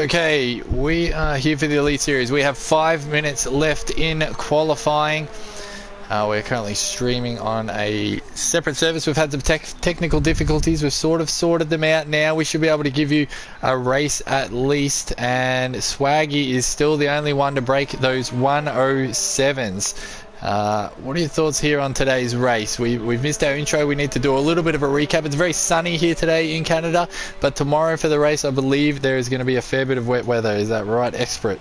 Okay, we are here for the Elite Series. We have 5 minutes left in qualifying. We're currently streaming on a separate service. We've had some technical difficulties. We've sort of sorted them out now. We should be able to give you a race at least. And Swaggy is still the only one to break those 107s. What are your thoughts here on today's race? We've missed our intro. We need to do a little bit of a recap. It's very sunny here today in Canada, but tomorrow for the race I believe there is going to be a fair bit of wet weather. Is that right, Expert?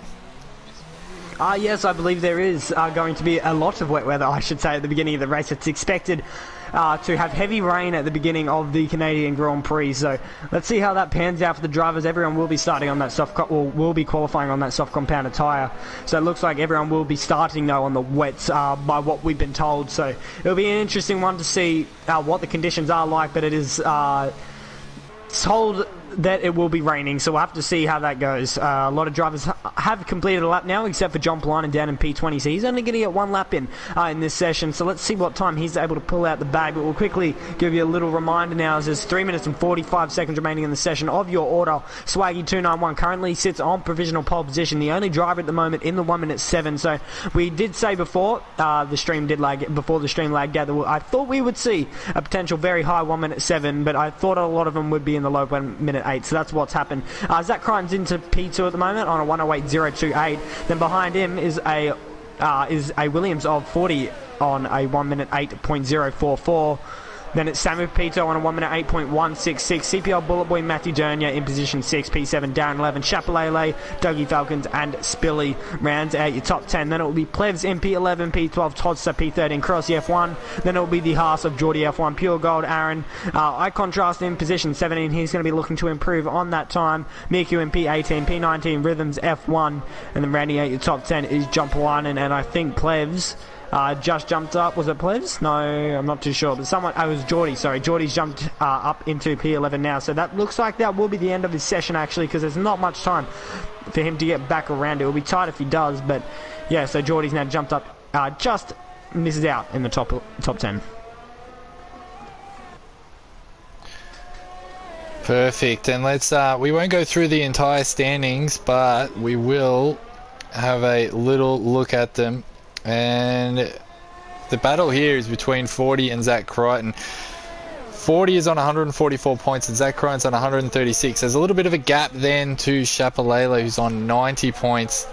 Yes, I believe there is going to be a lot of wet weather, I should say, at the beginning of the race. It's expected to have heavy rain at the beginning of the Canadian Grand Prix, so let's see how that pans out for the drivers. Everyone will be starting on that will be qualifying on that soft compound tyre, so it looks like everyone will be starting though on the wets by what we've been told, so it'll be an interesting one to see what the conditions are like, but it is told that it will be raining, so we'll have to see how that goes. A lot of drivers have completed a lap now, except for John Polinen down in P20, so he's only going to get one lap in this session, so let's see what time he's able to pull out the bag. But we'll quickly give you a little reminder now, as there's 3 minutes and 45 seconds remaining in the session of your order. Swaggy291 currently sits on provisional pole position, the only driver at the moment in the 1 minute 7, so we did say before the stream did lag, before the stream lagged out, I thought we would see a potential very high 1 minute 7, but I thought a lot of them would be in the low 1 minute 8, so that's what's happened. Zach Crichton's into P2 at the moment on a 108.028. Then behind him is a Williams of 40 on a 1 minute 8.044. Then it's Samu Pito on a 1 minute 8.166. CPL Bullet Boy Matthew Dernier in position 6. P7 Darren 11. Chapalele, Dougie Falcons and Spilly rounds out your top 10. Then it will be Plevs in P11, P12 Todster, P13 Crossy F1. Then it will be the Haas of Geordie F1, Pure Gold Aaron. I contrast in position 17. He's going to be looking to improve on that time. Miku in P18, P19 Rhythms F1. And then rounding out your top 10 is Jump One, and I think Plevs just jumped up. Was it Plevs? No, I'm not too sure. But someone, it was Geordie, sorry. Geordie's jumped up into P11 now. So that looks like that will be the end of his session, actually, because there's not much time for him to get back around. It will be tight if he does. But yeah, so Geordie's now jumped up, just misses out in the top 10. Perfect. And let's, we won't go through the entire standings, but we will have a little look at them. And the battle here is between 40 and Zach Crichton. 40 is on 144 points and Zach Crichton's on 136. There's a little bit of a gap then to Chapalele, who's on 90 points.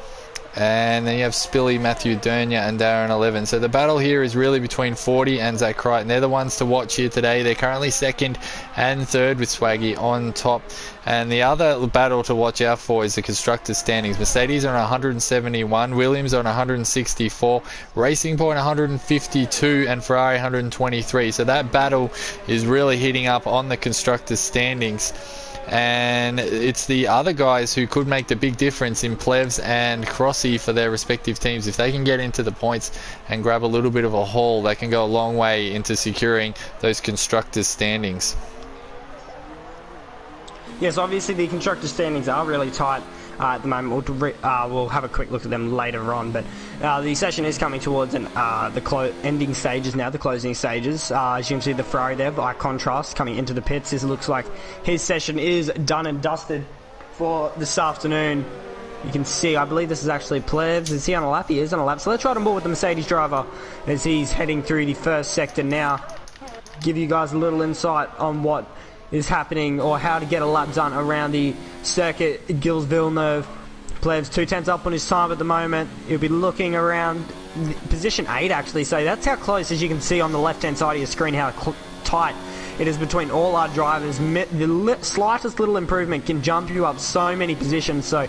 And then you have Spilly, Matthew Dernier and Darren 11. So the battle here is really between 40 and Zach Crichton. They're the ones to watch here today. They're currently second and third with Swaggy on top. And the other battle to watch out for is the constructors standings. Mercedes are on 171, Williams on 164, Racing Point 152 and Ferrari 123. So that battle is really heating up on the constructors standings. And it's the other guys who could make the big difference in Plevs and Crossy for their respective teams. If they can get into the points and grab a little bit of a haul, they can go a long way into securing those constructors standings. Yes, obviously the constructor standings are really tight at the moment. We'll have a quick look at them later on, but the session is coming towards the ending stages now, the closing stages. As you can see, the Ferrari there, by contrast, coming into the pits. This looks like his session is done and dusted for this afternoon. You can see, I believe this is actually Plevs. Is he on a lap? He is on a lap. So let's ride on board with the Mercedes driver as he's heading through the first sector now. Give you guys a little insight on what is happening, or how to get a lap done around the circuit. Gilles Villeneuve, Plevs 2/10 up on his time at the moment. He'll be looking around position 8 actually, so that's how close, as you can see on the left hand side of your screen, how tight it is between all our drivers. The slightest little improvement can jump you up so many positions, so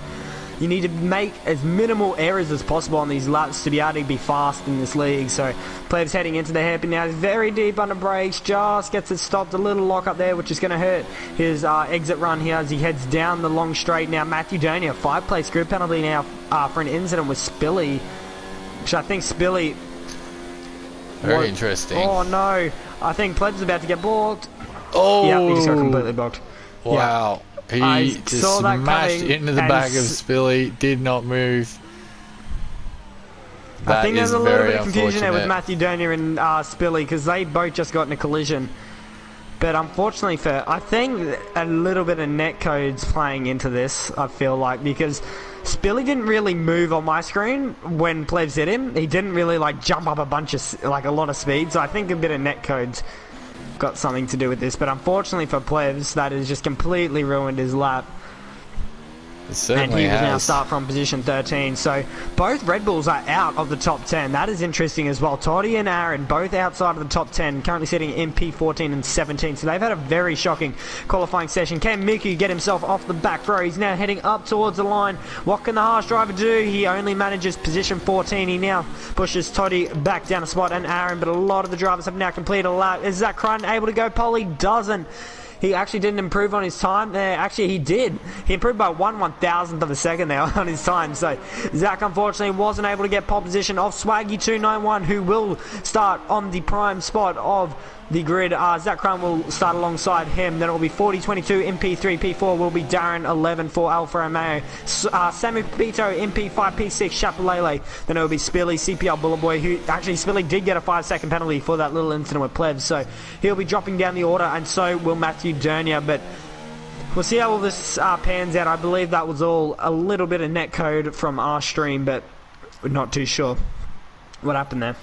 you need to make as minimal errors as possible on these laps to be able to be fast in this league. So Plevs heading into the hairpin now. He's very deep under brakes. Just gets it stopped. A little lock up there, which is going to hurt his exit run here as he heads down the long straight. Now Matthew Dernier, 5-place grid penalty now for an incident with Spilly. Which I think Spilly... Very interesting. Oh no. I think Plevs is about to get blocked. Oh! Yeah, he just got completely blocked. Wow. Yeah. He just smashed into the back of Spilly, did not move. I think there's a little bit of confusion there with Matthew Dernier and Spilly, because they both just got in a collision. But unfortunately I think a little bit of netcode's playing into this, I feel like, because Spilly didn't really move on my screen when Plebs hit him. He didn't really like jump up a lot of speed, so I think a bit of netcode's got something to do with this. But unfortunately for Plebs, that has just completely ruined his lap. And he will now start from position 13. So both Red Bulls are out of the top 10. That is interesting as well. Toddy and Aaron both outside of the top 10, currently sitting in P14 and 17. So they've had a very shocking qualifying session. Can Miku get himself off the back row? He's now heading up towards the line. What can the harsh driver do? He only manages position 14. He now pushes Toddy back down a spot and Aaron, but a lot of the drivers have now completed a lap. Is Zach Crun able to go pole? He doesn't. He actually didn't improve on his time there. Actually, he did. He improved by 1/1000th of a second there on his time. So, Zach unfortunately wasn't able to get pole position off Swaggy291, who will start on the prime spot of the grid. Zach Crun will start alongside him. Then it will be 40-22 in P3. P4 will be R11 for Alfa Romeo. Samu Pepito in P5, P6, Chapalele. Then it will be Spilly, CPL Bullet Boy, who actually Spilly did get a 5-second penalty for that little incident with Plebs. So he'll be dropping down the order, and so will Matthew Dernier. But we'll see how all this pans out. I believe that was all a little bit of netcode from our stream, but we're not too sure what happened there.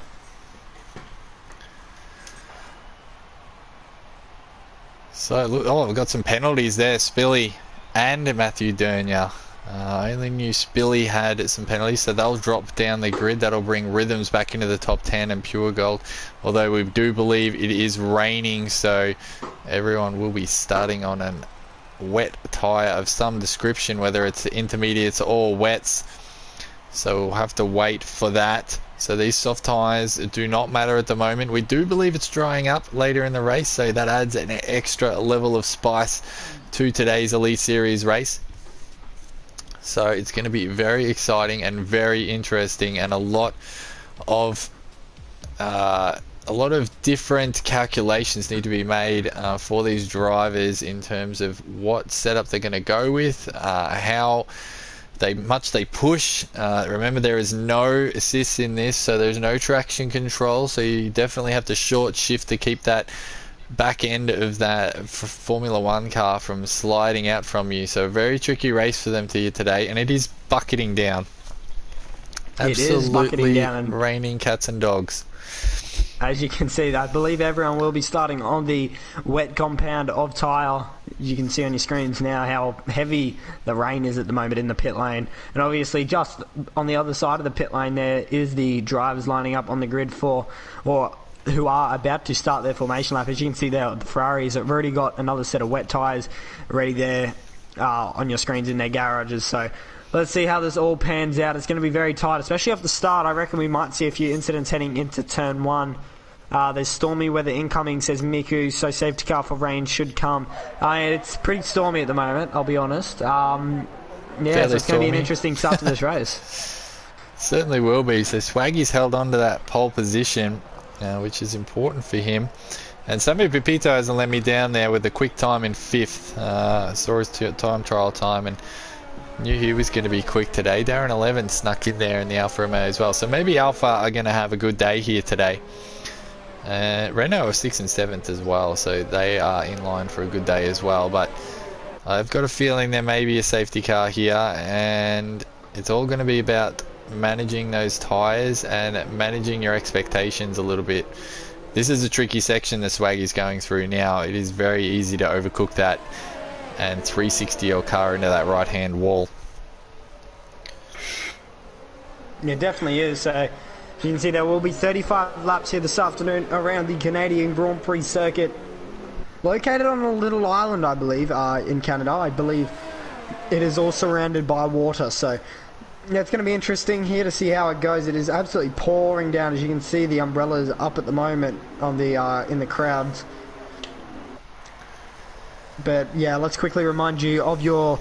So, look, we've got some penalties there, Spilly and Matthew Dernier. I only knew Spilly had some penalties, so they'll drop down the grid. That'll bring Rhythms back into the top 10 and Pure Gold. Although we do believe it is raining, so everyone will be starting on a wet tyre of some description, whether it's intermediates or wets. So we'll have to wait for that. So these soft tyres do not matter at the moment. We do believe it's drying up later in the race, so that adds an extra level of spice to today's Elite Series race. So it's going to be very exciting and very interesting, and a lot of different calculations need to be made for these drivers in terms of what setup they're going to go with, how much they push. Remember, there is no assists in this, so there's no traction control, so you definitely have to short shift to keep that back end of that Formula 1 car from sliding out from you. So a very tricky race for them today, and it is bucketing down. Absolutely raining cats and dogs. As you can see, I believe everyone will be starting on the wet compound of tyre. You can see on your screens now how heavy the rain is at the moment in the pit lane. And obviously just on the other side of the pit lane there is the drivers lining up on the grid who are about to start their formation lap. As you can see there, the Ferraris have already got another set of wet tyres ready there on your screens in their garages. So let's see how this all pans out. It's going to be very tight, especially off the start. I reckon we might see a few incidents heading into turn 1. There's stormy weather incoming, says Miku, so safety car for rain should come. It's pretty stormy at the moment, I'll be honest. So it's going to be an interesting start to this race. Certainly will be. So Swaggy's held on to that pole position, which is important for him. And Samu Pepito hasn't let me down there with the quick time in 5th. Saw his time trial time and knew he was going to be quick today. R11 snuck in there in the Alfa Romeo as well. So maybe Alfa are going to have a good day here today. Renault are 6th and 7th as well, so they are in line for a good day as well. But I've got a feeling there may be a safety car here, and it's all going to be about managing those tyres and managing your expectations a little bit. This is a tricky section the Swaggy's going through now. It is very easy to overcook that and 360 your car into that right hand wall. It definitely is. So you can see there will be 35 laps here this afternoon around the Canadian Grand Prix circuit, located on a little island, I believe, in Canada. I believe it is all surrounded by water, so yeah, it's going to be interesting here to see how it goes. It is absolutely pouring down. As you can see, the umbrellas up at the moment on the in the crowds. But yeah, let's quickly remind you of your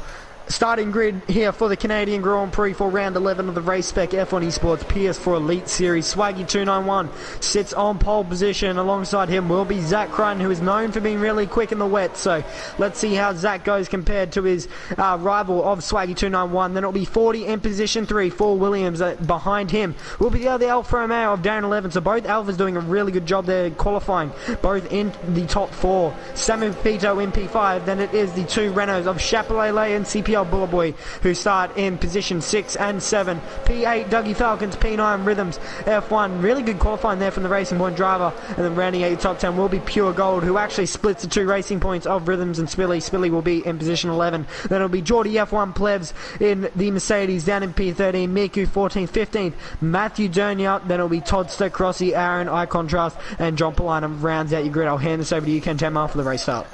starting grid here for the Canadian Grand Prix for round 11 of the Race Spec F1 Esports PS4 Elite Series. Swaggy291 sits on pole position. Alongside him will be Zach Crichton, who is known for being really quick in the wet. So let's see how Zach goes compared to his rival of Swaggy291. Then it'll be 40 in position 3 for Williams. Behind him will be the other Alfa Romeo of R11. So both Alphas doing a really good job there qualifying, both in the top 4. Samuel Pito in P5. Then it is the 2 Renaults of Chapelele and CPL Bullet Boy who start in position 6 and 7. P8 Dougie Falcons, P9 Rhythms, F1. Really good qualifying there from the Racing Point driver. And then rounding out your top 10 will be Pure Gold, who actually splits the 2 racing points of Rhythms and Spilly. Spilly will be in position 11. Then it'll be Geordie F1 Plebs in the Mercedes down in P13. Miku 14th, 15th. Matthew Durnia. Then it'll be Todd Stokrosi, Aaron I Contrast, and John Polina rounds out your grid. I'll hand this over to you, Ken Tamar, for the race start.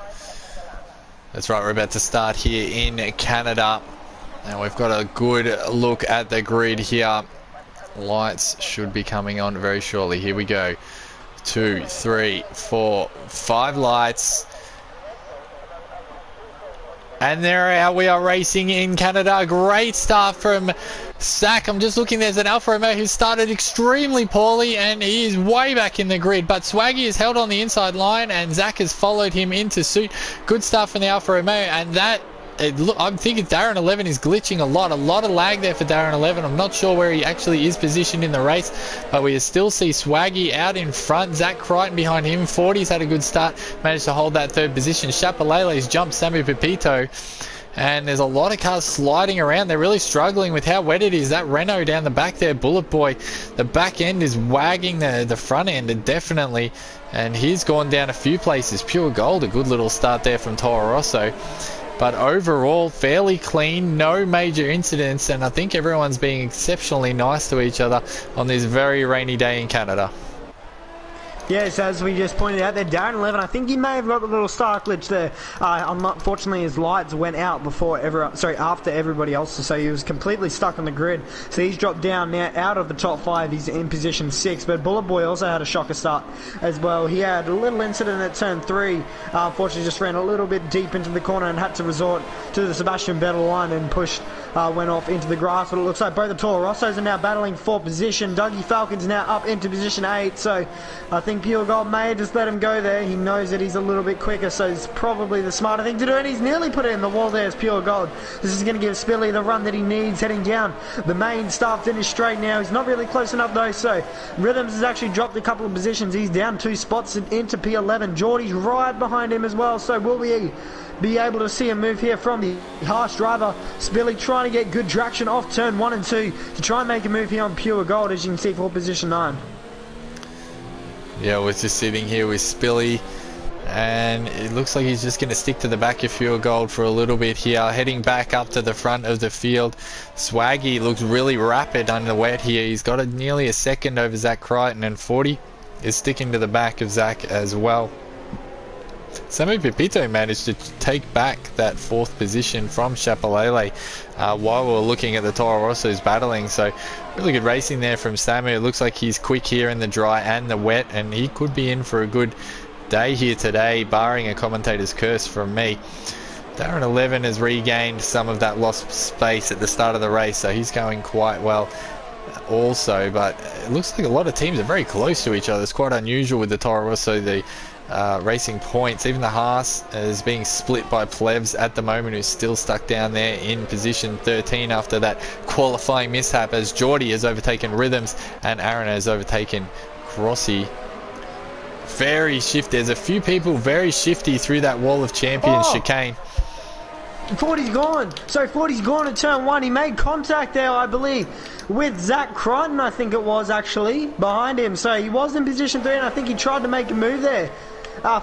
That's right, we're about to start here in Canada, and we've got a good look at the grid here. Lights should be coming on very shortly. Here we go. 2, 3, 4, 5 lights. And there we are racing in Canada. Great start from Zach. I'm just looking, there's an Alfa Romeo who started extremely poorly and he is way back in the grid. But Swaggy is held on the inside line and Zach has followed him into suit. Good start from the Alfa Romeo, and that, I'm thinking R11 is glitching a lot of lag there for R11. I'm not sure where he actually is positioned in the race, but we still see Swaggy out in front. Zach Crichton behind him. 40's had a good start, managed to hold that 3rd position. Chapelele's jumped Sammy Pepito, and there's a lot of cars sliding around. They're really struggling with how wet it is. That Renault down the back there, Bullet Boy, the back end is wagging the front end, definitely, and he's gone down a few places. Pure Gold, a good little start there from Toro Rosso. But overall, fairly clean, no major incidents, and I think everyone's being exceptionally nice to each other on this very rainy day in Canada. Yes, as we just pointed out there, R11, I think he may have got a little start glitch there. Unfortunately, his lights went out after everybody else, so he was completely stuck on the grid. So he's dropped down now out of the top 5. He's in position 6. But Bullet Boy also had a shocker start as well. He had a little incident at turn 3. Unfortunately, just ran a little bit deep into the corner and had to resort to the Sebastian Vettel line and went off into the grass. But it looks like both the Toro Rossos are now battling for position. Dougie Falcon's now up into position 8. So I think Pure Gold may just let him go there. He knows that he's a little bit quicker, so it's probably the smarter thing to do, and he's nearly put it in the wall there as Pure Gold. This is going to give Spilly the run that he needs heading down the main start finish straight now. He's not really close enough though, so Rhythms has actually dropped a couple of positions. He's down 2 spots into P11. Geordie's right behind him as well, so will we be able to see a move here from the harsh driver? Spilly trying to get good traction off turn 1 and 2 to try and make a move here on Pure Gold, as you can see, for position 9. Yeah, we're just sitting here with Spilly, and it looks like he's just going to stick to the back of Pure Gold for a little bit here, heading back up to the front of the field. Swaggy looks really rapid on the wet here. He's got nearly a second over Zach Crichton, and 40 is sticking to the back of Zach as well. Sammy Pepito managed to take back that 4th position from Chapelele while we were looking at the Toro Rossos battling. So really good racing there from Sammy. It looks like he's quick here in the dry and the wet, and he could be in for a good day here today, barring a commentator's curse from me. R11 has regained some of that lost space at the start of the race, so he's going quite well also. But it looks like a lot of teams are very close to each other. It's quite unusual with the Toro Rosso, the Racing Points. Even the Haas is being split by Plebs at the moment, who's still stuck down there in position 13 after that qualifying mishap, as Geordie has overtaken Rhythms and Aaron has overtaken Crossy. Very shifty. There's a few people very shifty through that wall of champions chicane. 40's gone. So 40's gone at turn 1. He made contact there, I believe, with Zach Crichton, I think it was, actually, behind him. So he was in position 3, and I think he tried to make a move there.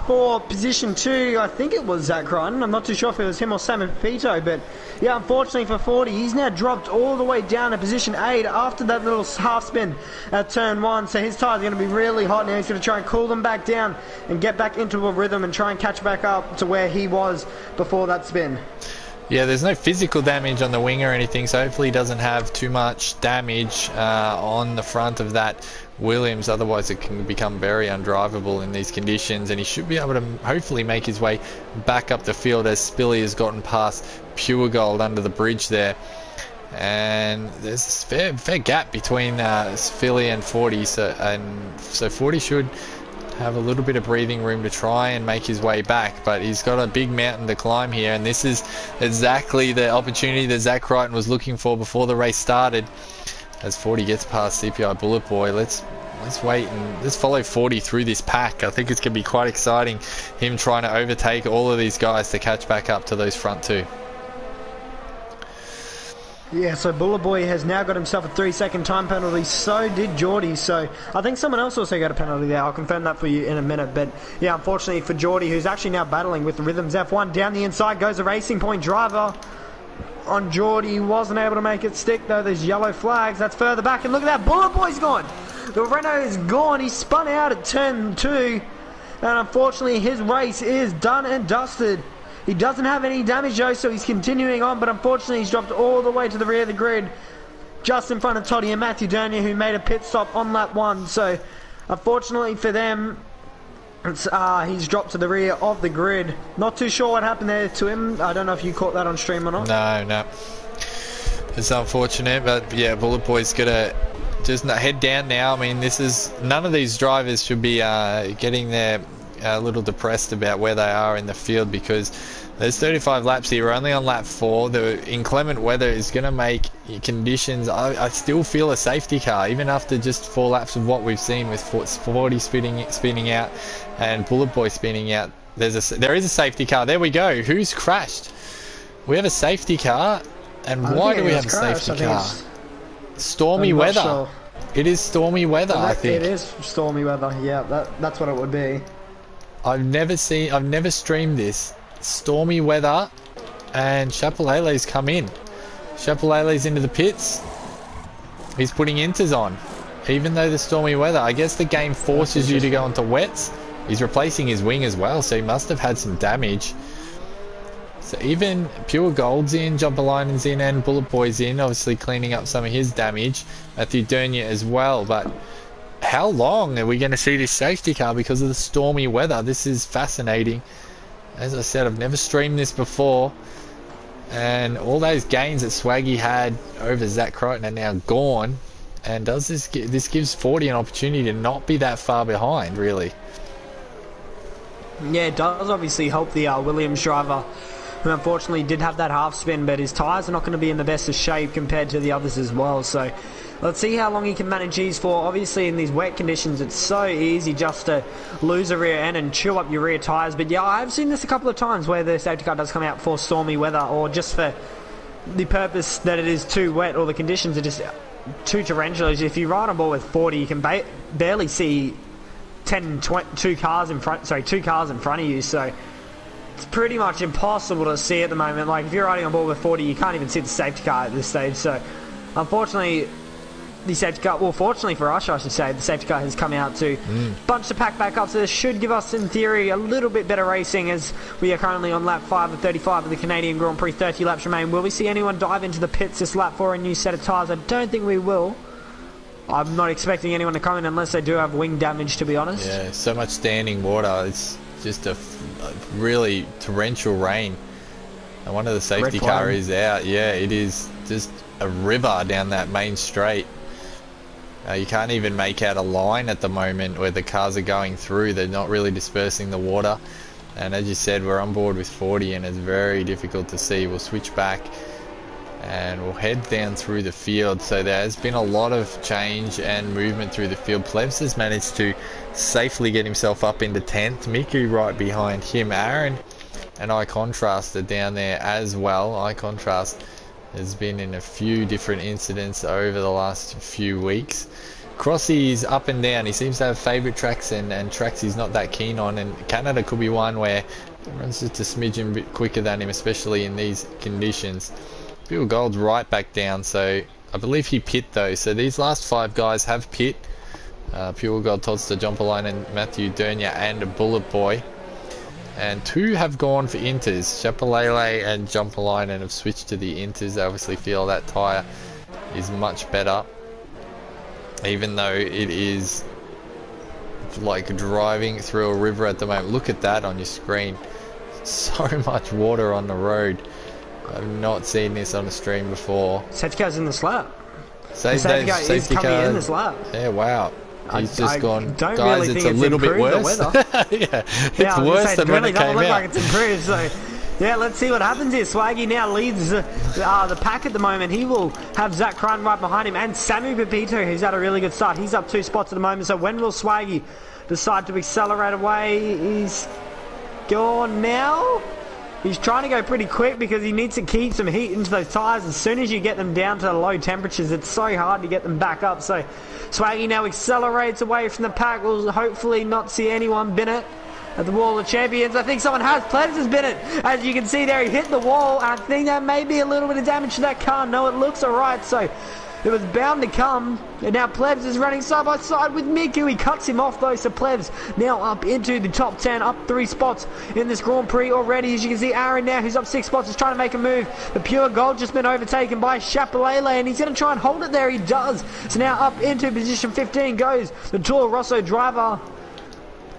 For position 2, I think it was Zach Crichton. I'm not too sure if it was him or Sam Pepito, but yeah, unfortunately for 40, he's now dropped all the way down to position 8 after that little half spin at turn 1. So his tyres are going to be really hot now. He's going to try and cool them back down and get back into a rhythm and try and catch back up to where he was before that spin. Yeah, there's no physical damage on the wing or anything, so hopefully he doesn't have too much damage on the front of that Williams. Otherwise it can become very undrivable in these conditions, and he should be able to hopefully make his way back up the field as Spilly has gotten past Pure Gold under the bridge there. And there's a fair gap between Spilly and 40, so 40 should have a little bit of breathing room to try and make his way back, but he's got a big mountain to climb here, and this is exactly the opportunity that Zach Crichton was looking for before the race started. As 40 gets past CPI Bullet Boy, let's wait and let's follow 40 through this pack. I think it's going to be quite exciting, him trying to overtake all of these guys to catch back up to those front two. Yeah, so Bullet Boy has now got himself a 3-second time penalty, so did Geordie, so I think someone else also got a penalty there. I'll confirm that for you in a minute, but yeah, unfortunately for Geordie, who's actually now battling with the Rhythms F1, down the inside goes a Racing Point driver on Geordie. Wasn't able to make it stick though. There's yellow flags, that's further back, and look at that, Bullet Boy's gone! The Renault is gone, he spun out at turn 2, and unfortunately his race is done and dusted. He doesn't have any damage though, so he's continuing on, but unfortunately he's dropped all the way to the rear of the grid, just in front of Toddy and Matthew Dernier, who made a pit stop on lap 1. So unfortunately for them, he's dropped to the rear of the grid. Not too sure what happened there to him. I don't know if you caught that on stream or not. No. It's unfortunate, but yeah, Bullet Boy's gonna just head down now. I mean, none of these drivers should be getting their a little depressed about where they are in the field, because there's 35 laps here. We're only on lap 4. The inclement weather is going to make conditions. I still feel a safety car even after just 4 laps of what we've seen with 40 spinning out and Bullet Boy spinning out. There is a safety car. There we go. Who's crashed? We have a safety car, and why do we have a safety car? Stormy weather. Sure. It is stormy weather, I think. It is stormy weather. Yeah, that's what it would be. I've never streamed this. Stormy weather, and Chapelele's come in. Chapelele's into the pits. He's putting inters on, even though the stormy weather. I guess the game forces you to go onto wets. He's replacing his wing as well, so he must have had some damage. So even Pure Gold's in, Jumpalainen's in, and Bullet Boy's in, obviously cleaning up some of his damage. Matthew Dernier as well, but how long are we going to see this safety car because of the stormy weather? This is fascinating. As I said, I've never streamed this before, and all those gains that Swaggy had over Zach Crichton are now gone. And this gives 40 an opportunity to not be that far behind, really. Yeah, it does obviously help the Williams driver, who unfortunately did have that half spin, but his tyres are not going to be in the best of shape compared to the others as well. So let's see how long he can manage these for. Obviously in these wet conditions it's so easy just to lose a rear end and chew up your rear tyres. But yeah, I've seen this a couple of times where the safety car does come out for stormy weather, or just for the purpose that it is too wet, or the conditions are just too torrential. If you ride on board with 40, you can barely see 2 cars in front of you. So it's pretty much impossible to see at the moment. Like if you're riding on board with 40, you can't even see the safety car at this stage. So unfortunately the safety car, well fortunately for us I should say, the safety car has come out to bunch the pack back up. So this should give us in theory a little bit better racing, as we are currently on lap 5 of 35 of the Canadian Grand Prix. 30 laps remain. Will we see anyone dive into the pits this lap for a new set of tyres? I don't think we will. I'm not expecting anyone to come in unless they do have wing damage, to be honest. Yeah, so much standing water. It's just a really torrential rain, and one of the safety car is out. Yeah, it is just a river down that main straight. You can't even make out a line at the moment where the cars are going through. They're not really dispersing the water, and as you said, we're on board with 40 and it's very difficult to see. We'll switch back and we'll head down through the field. So there has been a lot of change and movement through the field. Plebs has managed to safely get himself up into 10th. Miku right behind him. Aaron and I Contrast are down there as well. I Contrast has been in a few different incidents over the last few weeks. Crossy's up and down. He seems to have favourite tracks and tracks he's not that keen on, and Canada could be one where he runs just a smidgen bit quicker than him, especially in these conditions. Pure Gold's right back down, so I believe he pit though. So these last 5 guys have pit. Pure Gold, Todster, Jumpalainen, Matthew Dernier and Bullet Boy. and 2 have gone for Inters. Chapelele and Jumpalainen have switched to the Inters. They obviously feel that tyre is much better, even though it is like driving through a river at the moment. Look at that on your screen. So much water on the road. I've not seen this on a stream before. Safety car's in the slap. Safety car coming in this lap. Yeah, wow. He's just gone, don't guys, really it's think a little bit worse. Yeah, it's worse than when it came look out. like it's improved, so yeah, let's see what happens here. Swaggy now leads the pack at the moment. He will have Zach Crichton right behind him, and Samu Pepito, who's had a really good start. He's up 2 spots at the moment, so when will Swaggy decide to accelerate away? He's gone now. He's trying to go pretty quick because he needs to keep some heat into those tyres. As soon as you get them down to low temperatures, it's so hard to get them back up. So Swaggy now accelerates away from the pack. We'll hopefully not see anyone bin it at the Wall of Champions. I think someone has. Plebs has been it. As you can see there, he hit the wall. I think that may be a little bit of damage to that car. No, it looks alright. So it was bound to come. And now Plebs is running side by side with Miku. He cuts him off though. So Plebs now up into the top 10, up 3 spots in this Grand Prix already. As you can see, Aaron now, who's up 6 spots, is trying to make a move. The Pure Gold just been overtaken by Chapelele, and he's going to try and hold it there. He does. So now up into position 15 goes the Toro Rosso driver.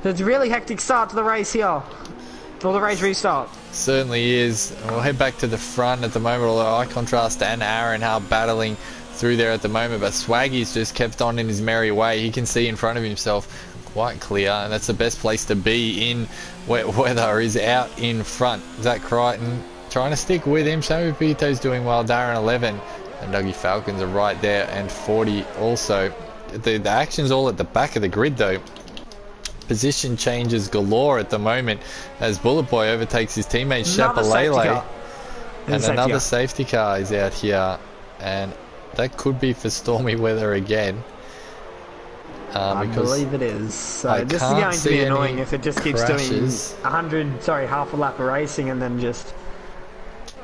It's a really hectic start to the race here. Or the race restart. Certainly is. We'll head back to the front at the moment, although Eye Contrast and Aaron are battling through there at the moment, but Swaggy's just kept on in his merry way. He can see in front of himself quite clear, and that's the best place to be in wet weather, is out in front. Zach Crichton trying to stick with him. Samu Pito's doing well. Darren 11 and Dougie Falcons are right there, and 40 also. The action's all at the back of the grid though. Position changes galore at the moment as Bullet Boy overtakes his teammate Chapelele, and another safety car is out here, and that could be for stormy weather again. I believe it is. So this is going to be annoying if it just keeps doing half a lap of racing and then just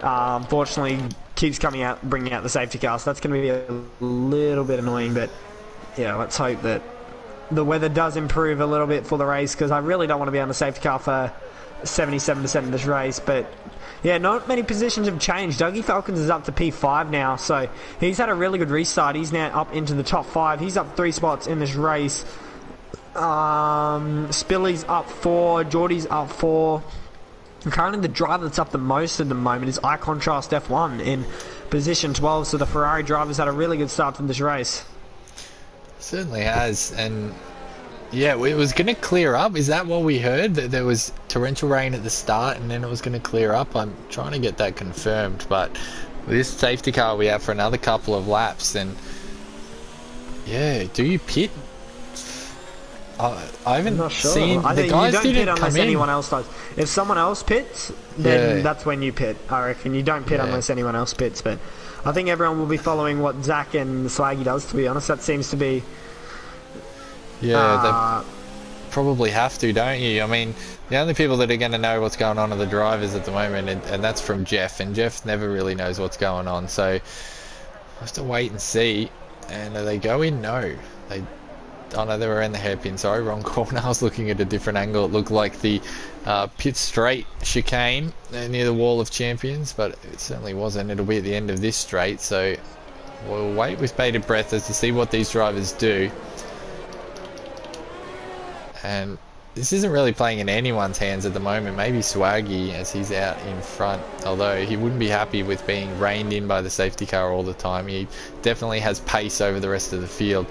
unfortunately keeps bringing out the safety car. So that's going to be a little bit annoying, but yeah, let's hope that the weather does improve a little bit for the race, because I really don't want to be on the safety car for 77% of this race. But yeah, not many positions have changed. Dougie Falcons is up to P5 now, so he's had a really good restart. He's now up into the top 5. He's up 3 spots in this race. Spilly's up 4. Geordie's up 4. And currently the driver that's up the most at the moment is Eye Contrast F1 in position 12. So the Ferrari driver's had a really good start to this race. Certainly has, and yeah, it was going to clear up. Is that what we heard? That there was torrential rain at the start and then it was going to clear up? I'm trying to get that confirmed, but this safety car we have for another couple of laps, and yeah, do you pit? I haven't seen. I think the guys you don't didn't pit unless come in. anyone else does. If someone else pits, then that's when you pit. I reckon you don't pit unless anyone else pits, but I think everyone will be following what Zach and Swaggy does, to be honest. That seems to be... Yeah, they probably have to, don't you? I mean, the only people that are going to know what's going on are the drivers at the moment, and that's from Jeff, and Jeff never really knows what's going on, so we'll have to wait and see. And are they going? No. Oh no, they were in the hairpin, sorry, wrong corner. I was looking at a different angle. It looked like the pit straight chicane near the Wall of Champions, but it certainly wasn't. It'll be at the end of this straight, so we'll wait with bated breath as to see what these drivers do. And this isn't really playing in anyone's hands at the moment. Maybe Swaggy, as he's out in front, although he wouldn't be happy with being reined in by the safety car all the time. He definitely has pace over the rest of the field.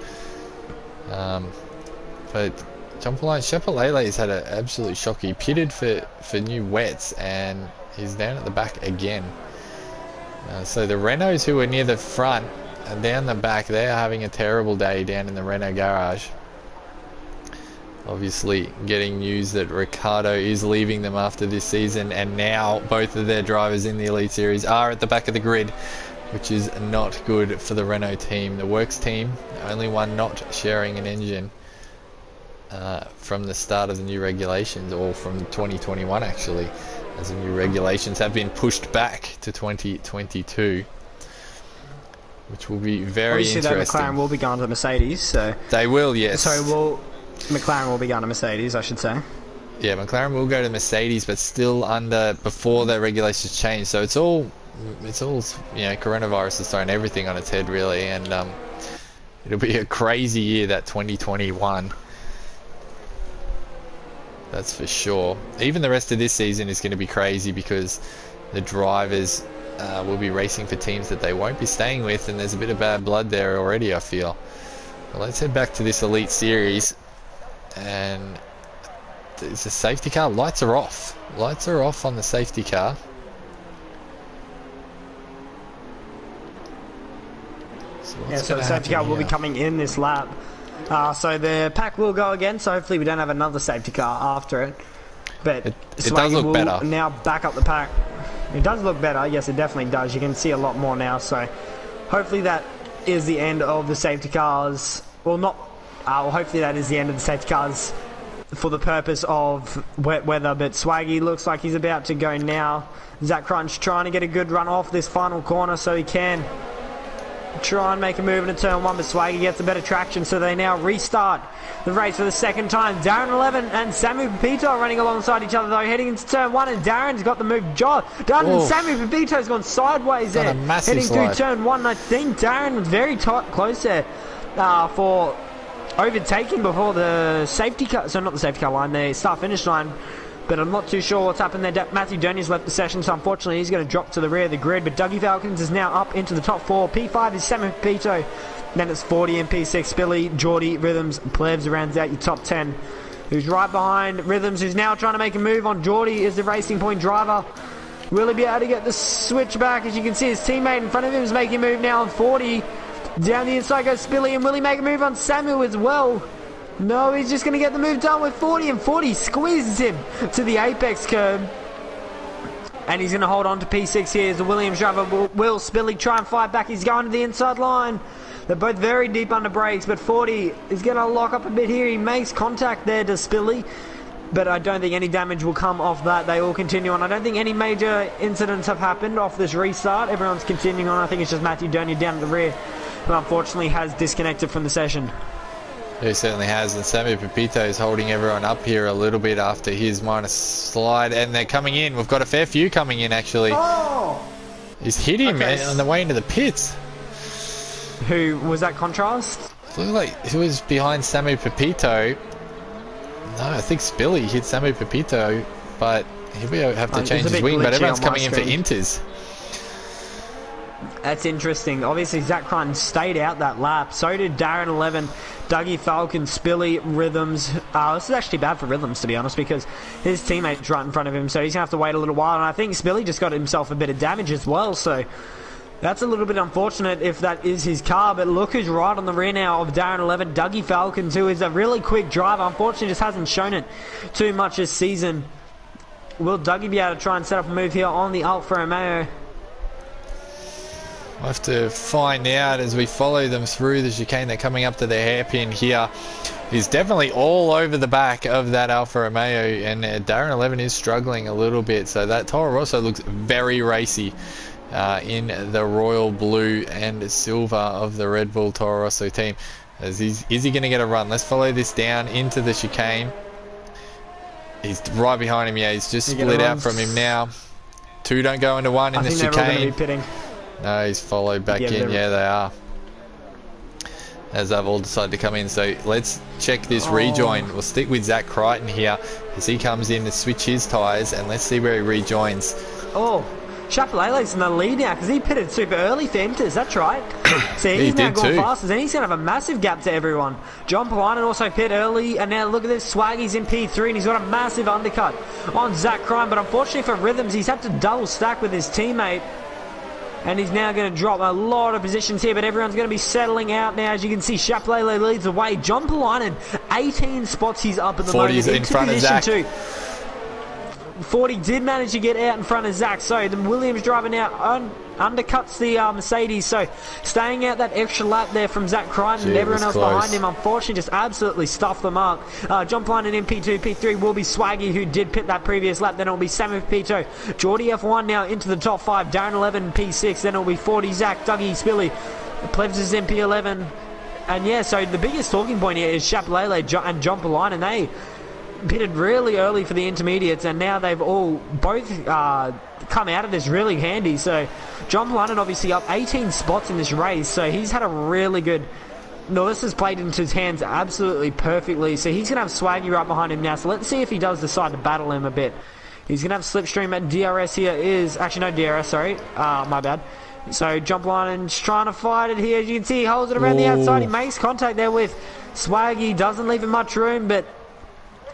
But Chapelele has had an absolute shock. He pitted for new wets and he's down at the back again. So the Renaults who are near the front and down the back, they're having a terrible day down in the Renault garage. Obviously getting news that Ricardo is leaving them after this season, and now both of their drivers in the Elite Series are at the back of the grid, which is not good for the Renault team. The Works team, only one not sharing an engine from the start of the new regulations, or from 2021 actually, as the new regulations have been pushed back to 2022, which will be very interesting. Obviously, that McLaren will be going to Mercedes, so... They will, yes. Sorry, McLaren will be going to Mercedes, I should say. Yeah, McLaren will go to Mercedes, but still under before their regulations change. So it's all coronavirus has thrown everything on its head really, and it'll be a crazy year, that 2021. That's for sure. Even the rest of this season is going to be crazy because the drivers will be racing for teams that they won't be staying with, and there's a bit of bad blood there already, I feel. Well, let's head back to this Elite Series, and there's a safety car. Lights are off. Lights are off on the safety car. So the safety car will be coming in this lap. So the pack will go again, so hopefully we don't have another safety car after it. But it does look better. Now back up the pack. It does look better, yes it definitely does. You can see a lot more now, so hopefully that is the end of the safety cars. Well, not, hopefully that is the end of the safety cars for the purpose of wet weather, but Swaggy looks like he's about to go now. Zach Crunch trying to get a good run off this final corner so he can try and make a move into turn 1, but Swaggy gets a better traction, so they now restart the race for the second time. Darren 11 and Samu Pepito are running alongside each other though, heading into turn 1, and Darren's got the move done, and Samu Pepito's gone sideways there, heading through turn 1. I think Darren was very close there for overtaking before the safety car, so not the safety car line, the start-finish line. But I'm not too sure what's happened there. Matthew Donia's left the session, so unfortunately he's going to drop to the rear of the grid. But Dougie Falcons is now up into the top 4. P5 is Samu Pepito. Then it's 40 and P6. Billy, Geordie, Rhythms, Plebs rounds out your top 10. Who's right behind Rhythms, who's now trying to make a move on Geordie, is the Racing Point driver. Will he be able to get the switch back? As you can see, his teammate in front of him is making a move now on 40. Down the inside goes Spilly, and will he make a move on Samu as well? No, he's just going to get the move done with 40, and 40 squeezes him to the apex curb. And he's going to hold on to P6 here as the Williams driver. Will Spilly try and fight back? He's going to the inside line. They're both very deep under brakes, but 40 is going to lock up a bit here. He makes contact there to Spilly, but I don't think any damage will come off that. They all continue on. I don't think any major incidents have happened off this restart. Everyone's continuing on. I think it's just Matthew Donia down at the rear, who unfortunately has disconnected from the session. He certainly has, and Samu Pepito is holding everyone up here a little bit after his minus slide, and they're coming in. We've got a fair few coming in, actually. Oh! He's hit him on the way into the pits. Who was that? Contrast? It looked like who was behind Samu Pepito. No, I think Spilly hit Samu Pepito, but he'll have to change his wing, but everyone's coming in for inters. That's interesting. Obviously, Zach Crunch stayed out that lap. So did Darren 11, Dougie Falcon, Spilly, Rhythms. This is actually bad for Rhythms, to be honest, because his teammate's right in front of him, so he's going to have to wait a little while. And I think Spilly just got himself a bit of damage as well, so that's a little bit unfortunate if that is his car. But look who's right on the rear now of Darren 11, Dougie Falcons, who is a really quick driver. Unfortunately, just hasn't shown it too much this season. Will Dougie be able to try and set up a move here on the Alfa Romeo? We'll have to find out as we follow them through the chicane. They're coming up to the hairpin here. He's definitely all over the back of that Alfa Romeo, and Darren 11 is struggling a little bit. So that Toro Rosso looks very racy in the royal blue and silver of the Red Bull Toro Rosso team. Is he going to get a run? Let's follow this down into the chicane. He's right behind him. Yeah, he's just split out from him now. Two don't go into one in the chicane. They're all going to be pitting. No, he's followed back in. Yeah, they are. As they've all decided to come in. So let's check this rejoin. We'll stick with Zach Crichton here as he comes in to switch his tyres, and let's see where he rejoins. Oh, Chapelele's in the lead now because he pitted super early for Inters. That's right. So he's now gone fastest, and he's going to have a massive gap to everyone. John Pilanen also pit early, and now look at this. Swaggy's in P3, and he's got a massive undercut on Zach Crichton. But unfortunately for Rhythms, he's had to double stack with his teammate. And he's now going to drop a lot of positions here, but everyone's going to be settling out now. As you can see, Chapelele leads the way. John Pilanen, 18 spots he's up at the moment. 40's in front of Zach. 40 did manage to get out in front of Zach. So the Williams driver now undercuts the Mercedes. So staying out that extra lap there from Zach Crichton and everyone else behind him, unfortunately, just absolutely stuffed the mark. John Pilanen in P2, P3 will be Swaggy, who did pit that previous lap. Then it'll be Samu Pepito. Geordie F1 now into the top 5. Darren 11 P6. Then it'll be 40 Zach, Dougie, Spilly. Plebs is in P11. And yeah, so the biggest talking point here is Chapelele and John Pilanen. pitted really early for the intermediates, and now they've all both come out of this really handy. So John Blunden obviously up 18 spots in this race, so he's had a really good... Norris has played into his hands absolutely perfectly, so he's going to have Swaggy right behind him now. So let's see if he does decide to battle him a bit. He's going to have Slipstream at DRS here is... Actually, no DRS, sorry. My bad. So John Blunden's trying to fight it here. As you can see, he holds it around the outside. He makes contact there with Swaggy. Doesn't leave him much room, but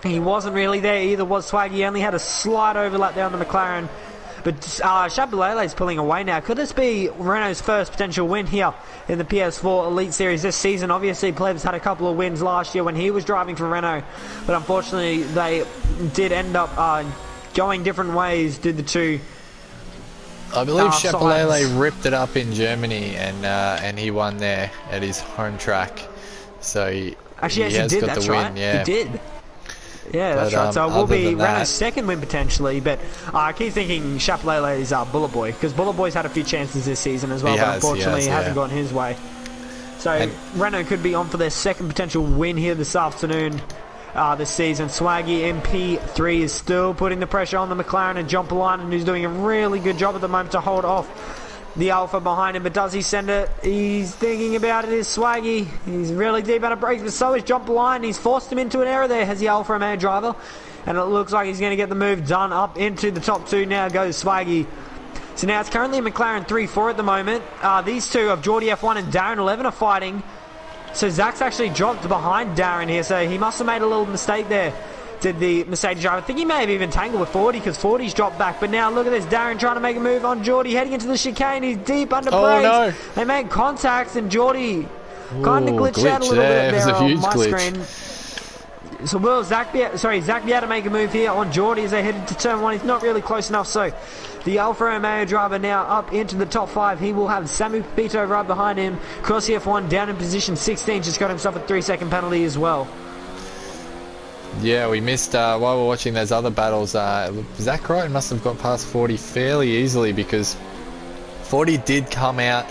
he wasn't really there either, was Swaggy. He only had a slight overlap there on the McLaren. But Chabalele's pulling away now. Could this be Renault's first potential win here in the PS4 Elite Series this season? Obviously, Plebs had a couple of wins last year when he was driving for Renault, but unfortunately, they did end up going different ways, did the two. I believe Chabalele ripped it up in Germany, and he won there at his home track. So he has got the win. Yeah, he did. Yeah, that's right. So it will be Renault's second win potentially, but I keep thinking Chabalele is Bullet Boy, because Bullet Boy's had a few chances this season as well, but unfortunately it hasn't gone his way. So Renault could be on for their second potential win here this afternoon, this season. Swaggy MP3 is still putting the pressure on the McLaren, and John Blunden, who's doing a really good job at the moment to hold off the Alpha behind him, but does he send it? He's thinking about it, is Swaggy. He's really deep out of brakes, but so is John Blunden. He's forced him into an error there, has the Alfa Romeo driver, and it looks like he's going to get the move done. Up into the top two now goes Swaggy. So now it's currently a McLaren 3-4 at the moment. These two of Geordie F1 and Darren 11 are fighting. So Zach's actually dropped behind Darren here, so he must have made a little mistake there, did the Mercedes driver. I think he may have even tangled with 40, because 40's dropped back. But now look at this, Darren trying to make a move on Geordie, heading into the chicane. He's deep under brakes. No. They make contacts, and Geordie kind of glitched out a little bit there on my screen. So will Zach be able to make a move here on Geordie as they headed to turn 1? He's not really close enough, so the Alfa Romeo driver now up into the top 5. He will have Samu Pito right behind him. Crossy F1 down in position 16, just got himself a 3-second penalty as well. Yeah, we missed, while we're watching those other battles, Zach Crichton must have got past 40 fairly easily, because 40 did come out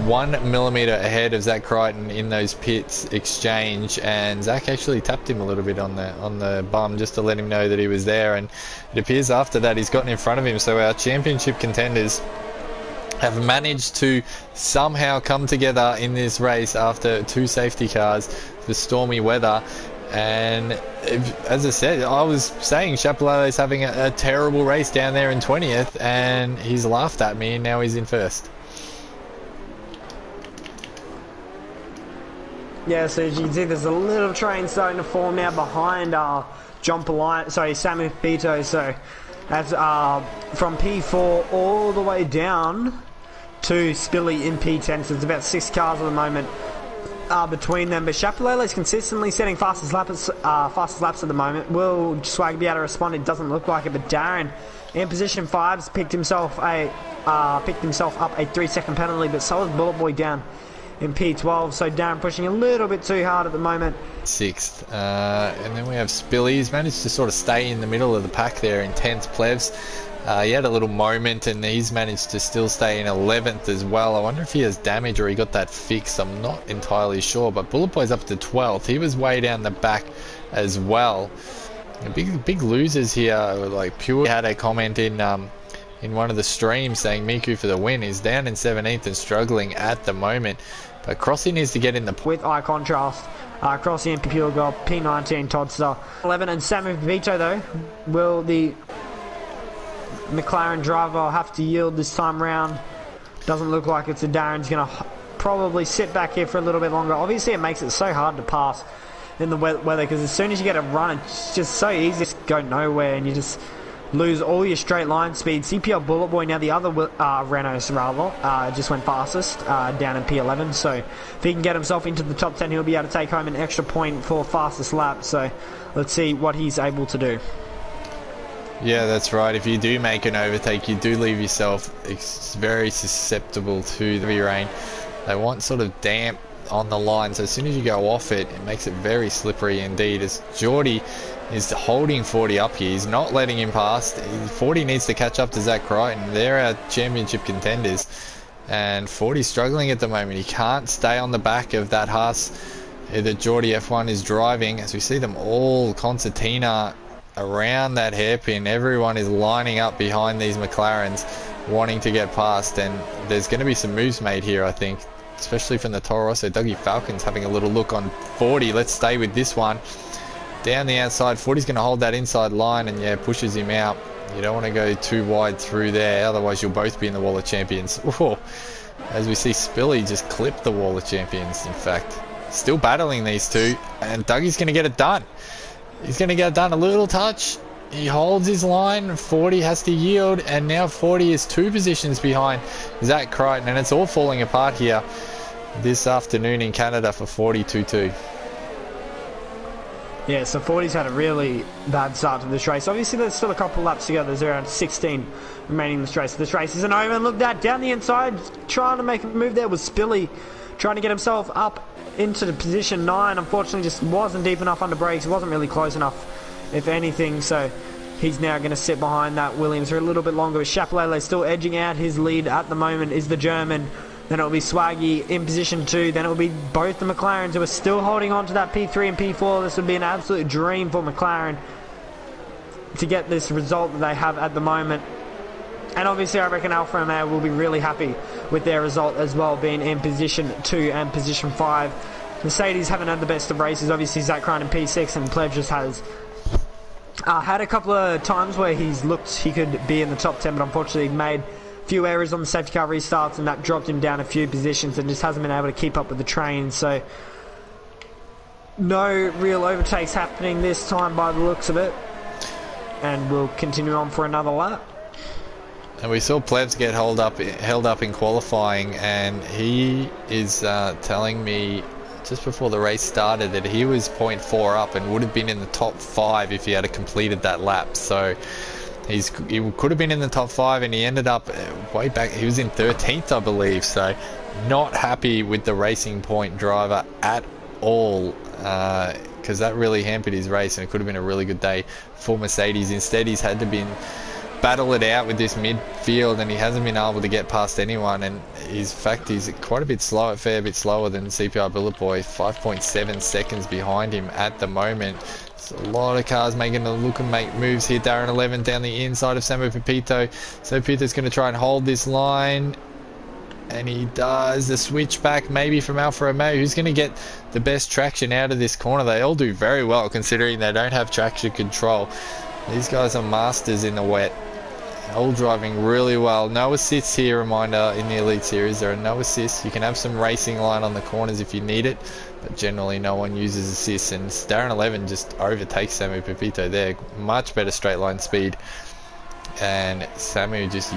1 millimeter ahead of Zach Crichton in those pits exchange, and Zach actually tapped him a little bit on the bum just to let him know that he was there, and it appears after that he's gotten in front of him. So our championship contenders have managed to somehow come together in this race after 2 safety cars for stormy weather. And as I said, I was saying Chabalele's having a terrible race down there in 20th, and he's laughed at me, and now he's in first. Yeah, so as you can see, there's a little train starting to form now behind Samu Pito. So that's from P4 all the way down to Spilly in P10. So it's about 6 cars at the moment between them, but Chabalele's consistently setting fastest laps at the moment. Will Swag be able to respond? It doesn't look like it, but Darren in position 5 has picked himself up a 3-second penalty, but so is Bullet Boy down in P12, so Darren pushing a little bit too hard at the moment. 6th, and then we have Spilly. He's managed to sort of stay in the middle of the pack there in 10th, Plevs. He had a little moment, and he's managed to still stay in 11th as well. I wonder if he has damage or he got that fixed. I'm not entirely sure, but Bullet Boy's up to 12th. He was way down the back as well. Big losers here, like Pure had a comment in one of the streams saying Miku for the win. Is down in 17th and struggling at the moment, but Crossy needs to get in the... With eye contrast, Crossy and Pure got P19 Toddster. 11 and Samu Vito though. Will the McLaren driver have to yield this time round? Doesn't look like it's. Darren's going to probably sit back here for a little bit longer. Obviously it makes it so hard to pass in the weather, because as soon as you get a run, it's just so easy to go nowhere, and you just lose all your straight line speed. CPL Bullet Boy, now the other Renault rather, just went fastest down in P11, so if he can get himself into the top 10, he'll be able to take home an extra point for fastest lap. So let's see what he's able to do. Yeah, that's right. If you do make an overtake, you do leave yourself very susceptible to the heavy rain. They want sort of damp on the line, so as soon as you go off it, it makes it very slippery indeed. As Geordie is holding 40 up here, he's not letting him pass. 40 needs to catch up to Zach Crichton. They're our championship contenders, and 40's struggling at the moment. He can't stay on the back of that Haas. that Geordie F1 is driving, as we see them all concertina around that hairpin. Everyone is lining up behind these McLarens, wanting to get past, and there's going to be some moves made here, I think, especially from the Toro Rosso. Dougie Falcon's having a little look on 40. Let's stay with this one. Down the outside, 40's going to hold that inside line, and yeah, pushes him out. You don't want to go too wide through there, otherwise you'll both be in the Wall of Champions. Whoa. As we see Spilly just clip the Wall of Champions, in fact. Still battling these two, and Dougie's going to get it done. He's going to get it done. A little touch. He holds his line. 40 has to yield, and now 40 is 2 positions behind Zach Crichton, and it's all falling apart here this afternoon in Canada for 42-2. Yeah, so 40's had a really bad start to this race. Obviously, there's still a couple laps to go. There's around 16 remaining in this race. This race isn't over. And look, that down the inside, trying to make a move there was Spilly, trying to get himself up into the position 9. Unfortunately, just wasn't deep enough under brakes. Wasn't really close enough, if anything. So he's now going to sit behind that Williams for a little bit longer. Chapelele still edging out. His lead at the moment is the German. Then it'll be Swaggy in position 2. Then it'll be both the McLarens who are still holding on to that P3 and P4. This would be an absolute dream for McLaren to get this result that they have at the moment. And obviously I reckon Alfa Romeo will be really happy with their result as well, being in position 2 and position 5. Mercedes haven't had the best of races. Obviously Zach Crichton in P6, and Pleb just has had a couple of times where he's looked he could be in the top 10, but unfortunately made few errors on the safety car restarts, and that dropped him down a few positions and just hasn't been able to keep up with the train. So no real overtakes happening this time by the looks of it, and we'll continue on for another lap. And we saw Plebs get held up in qualifying, and he is telling me just before the race started that he was 0.4 up and would have been in the top 5 if he had completed that lap. So he could have been in the top 5, and he ended up way back. He was in 13th, I believe. So not happy with the Racing Point driver at all, because that really hampered his race, and it could have been a really good day for Mercedes. Instead, he's had to battle it out with this midfield, and he hasn't been able to get past anyone. And he's quite a bit slow, a fair bit slower than CPI Bullet Boy, 5.7 seconds behind him at the moment. So a lot of cars making a look and make moves here. Darren 11 down the inside of Samu Pepito. So Pepito's going to try and hold this line, and he does. The switch back maybe from Alfa Romeo. Who's going to get the best traction out of this corner? They all do very well considering they don't have traction control. These guys are masters in the wet, all driving really well. No assists here, reminder, in the Elite Series. There are no assists. You can have some racing line on the corners if you need it, but generally no one uses assists. And Darren 11 just overtakes Samu Pepito there. Much better straight line speed, and Samu just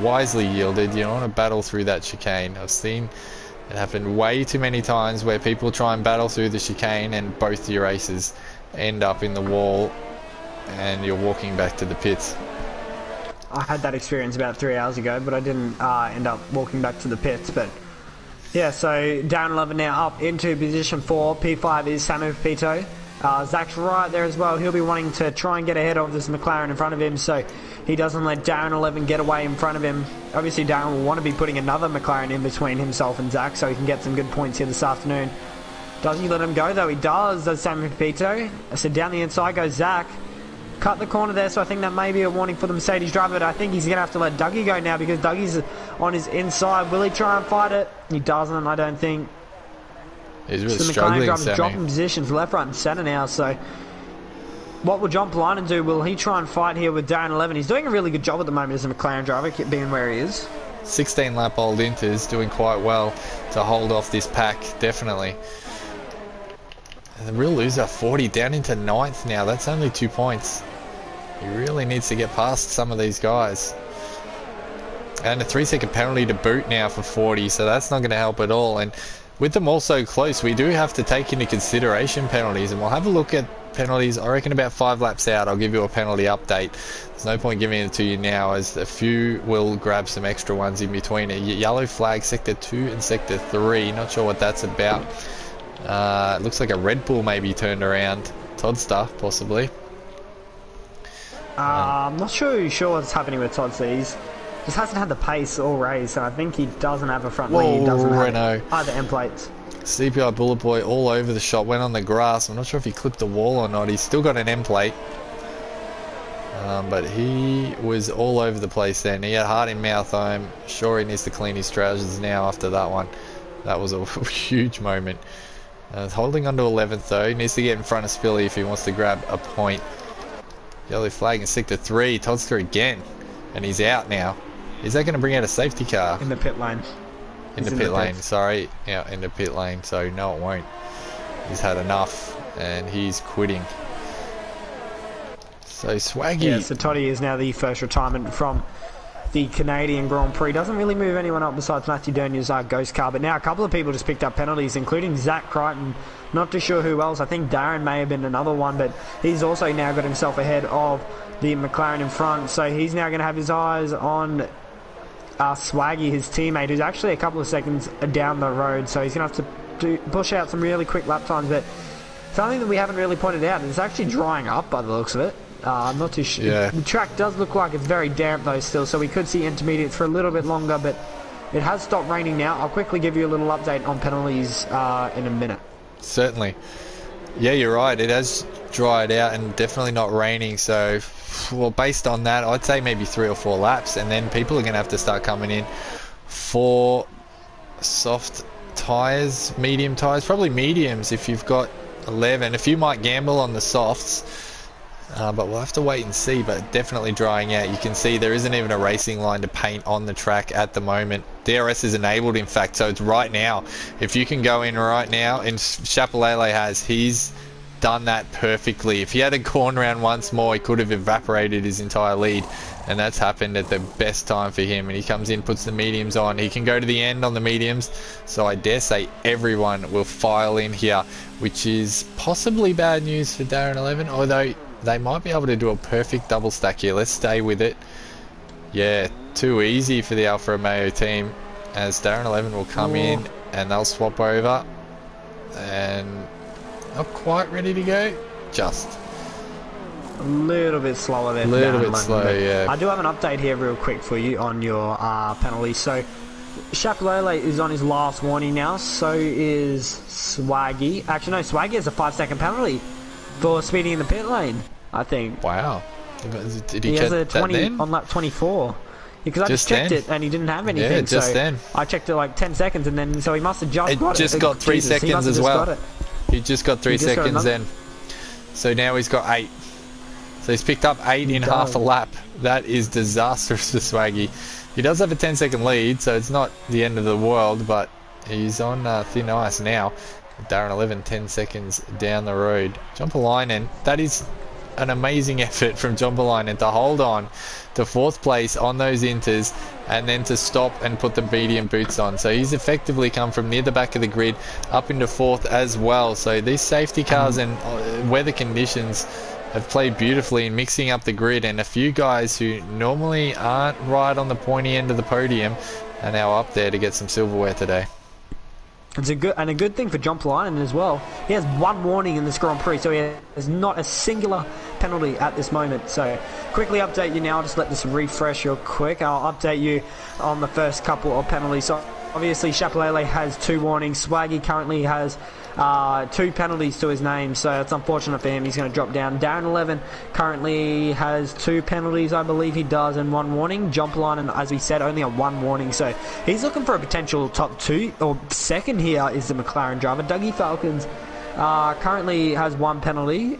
wisely yielded. You don't want to battle through that chicane. I've seen it happen way too many times where people try and battle through the chicane and both your races end up in the wall and you're walking back to the pits. I had that experience about 3 hours ago, but I didn't end up walking back to the pits. But yeah, so down 11 now up into position 4. P5 is Samu Pepito. Zach's right there as well. He'll be wanting to try and get ahead of this McLaren in front of him, so he doesn't let Darren 11 get away in front of him. Obviously Darren will want to be putting another McLaren in between himself and Zach, so he can get some good points here this afternoon. Doesn't he let him go though? He does Samu Pepito. So down the inside goes Zach. Cut the corner there, so I think that may be a warning for the Mercedes driver, but I think he's going to have to let Dougie go now because Dougie's on his inside. Will he try and fight it? He doesn't, I don't think. He's really so the struggling, McLaren driver's Sammy. dropping positions left, right and centre now, so what will John Polinen do? Will he try and fight here with Darren 11? He's doing a really good job at the moment as a McLaren driver, being where he is. 16 lap old Inter's doing quite well to hold off this pack, definitely. And the real loser, 40, down into 9th now. That's only 2 points. He really needs to get past some of these guys. And a 3-second penalty to boot now for 40, so that's not going to help at all. And with them all so close, we do have to take into consideration penalties, and we'll have a look at penalties. I reckon about 5 laps out I'll give you a penalty update. There's no point giving it to you now, as a few will grab some extra ones in between. A yellow flag, sector 2 and sector 3, not sure what that's about. It looks like a Red Bull maybe turned around. Toddster, possibly. I'm not sure what's happening with Todd Seas. Just hasn't had the pace all race, and I think he doesn't have a front wing. He doesn't have either end plates. CPI Bullet Boy all over the shot, went on the grass. I'm not sure if he clipped the wall or not. He's still got an end plate. But he was all over the place then. He had heart in mouth. I'm sure he needs to clean his trousers now after that one. That was a huge moment. Holding on to 11th though. He needs to get in front of Spilly if he wants to grab a point. Yellow flag and stick to 3. Todd's through again. And he's out now. Is that going to bring out a safety car? In the pit lane. In the pit lane, sorry. Yeah, in the pit lane. So no, it won't. He's had enough and he's quitting. So Swaggy. Yeah, so Toddy is now the first retirement from the Canadian Grand Prix. Doesn't really move anyone up besides Matthew Dernier's ghost car, but now a couple of people just picked up penalties, including Zach Crichton. Not too sure who else. I think Darren may have been another one, but he's also now got himself ahead of the McLaren in front. So he's now going to have his eyes on Swaggy, his teammate, who's actually a couple of seconds down the road. So he's going to have to push out some really quick lap times, but something that we haven't really pointed out is it's actually drying up by the looks of it. I'm not too sure. Yeah. The track does look like it's very damp though still, so we could see intermediates for a little bit longer, but it has stopped raining now. I'll quickly give you a little update on penalties in a minute. Certainly. Yeah, you're right. It has dried out and definitely not raining, so well, based on that, I'd say maybe 3 or 4 laps, and then people are going to have to start coming in for soft tyres, medium tyres, probably mediums if you've got 11. A few might gamble on the softs. But we'll have to wait and see, but definitely drying out. You can see there isn't even a racing line to paint on the track at the moment. DRS is enabled, in fact, so it's right now. If you can go in right now, and Chapelele has, he's done that perfectly. If he had gone round once more, he could have evaporated his entire lead, and that's happened at the best time for him. And he comes in, puts the mediums on. He can go to the end on the mediums, so I dare say everyone will file in here, which is possibly bad news for Darren 11, although they might be able to do a perfect double stack here. Let's stay with it. Yeah, too easy for the Alfa Romeo team, as Darren 11 will come in and they'll swap over. And not quite ready to go. Just a little bit slower there. A little bit slow, yeah. I do have an update here real quick for you on your penalties. So Chapelele is on his last warning now. So is Swaggy. Actually, no, Swaggy has a 5-second penalty for speeding in the pit lane, I think. Wow. Did he has a get 20 that then? on lap 24. Because I just checked it and he didn't have anything. Yeah, just so then. I checked it like 10 seconds and then, so he must have just got it. Just got 3 seconds as well. He just got 3 seconds then. So now he's got 8. So he's picked up 8 in half a lap. That is disastrous for Swaggy. He does have a 10-second lead, so it's not the end of the world, but he's on thin ice now. Darren 11, 10 seconds down the road. Jumpalainen, that is an amazing effort from Jumpalainen to hold on to 4th place on those inters and then to stop and put the medium boots on. So he's effectively come from near the back of the grid up into 4th as well. So these safety cars and weather conditions have played beautifully in mixing up the grid, and a few guys who normally aren't right on the pointy end of the podium are now up there to get some silverware today. It's a good thing for John Palainen as well. He has 1 warning in this Grand Prix, so he has not a singular penalty at this moment. So quickly update you now. I'll just let this refresh real quick. I'll update you on the first couple of penalties. So obviously Chapelele has 2 warnings. Swaggy currently has 2 penalties to his name, so it's unfortunate for him. He's going to drop down. Darren 11 currently has 2 penalties, I believe he does, and 1 warning. Jumpalainen, as we said, only a 1 warning, so he's looking for a potential top 2 or second here is the McLaren driver. Dougie Falcons currently has 1 penalty.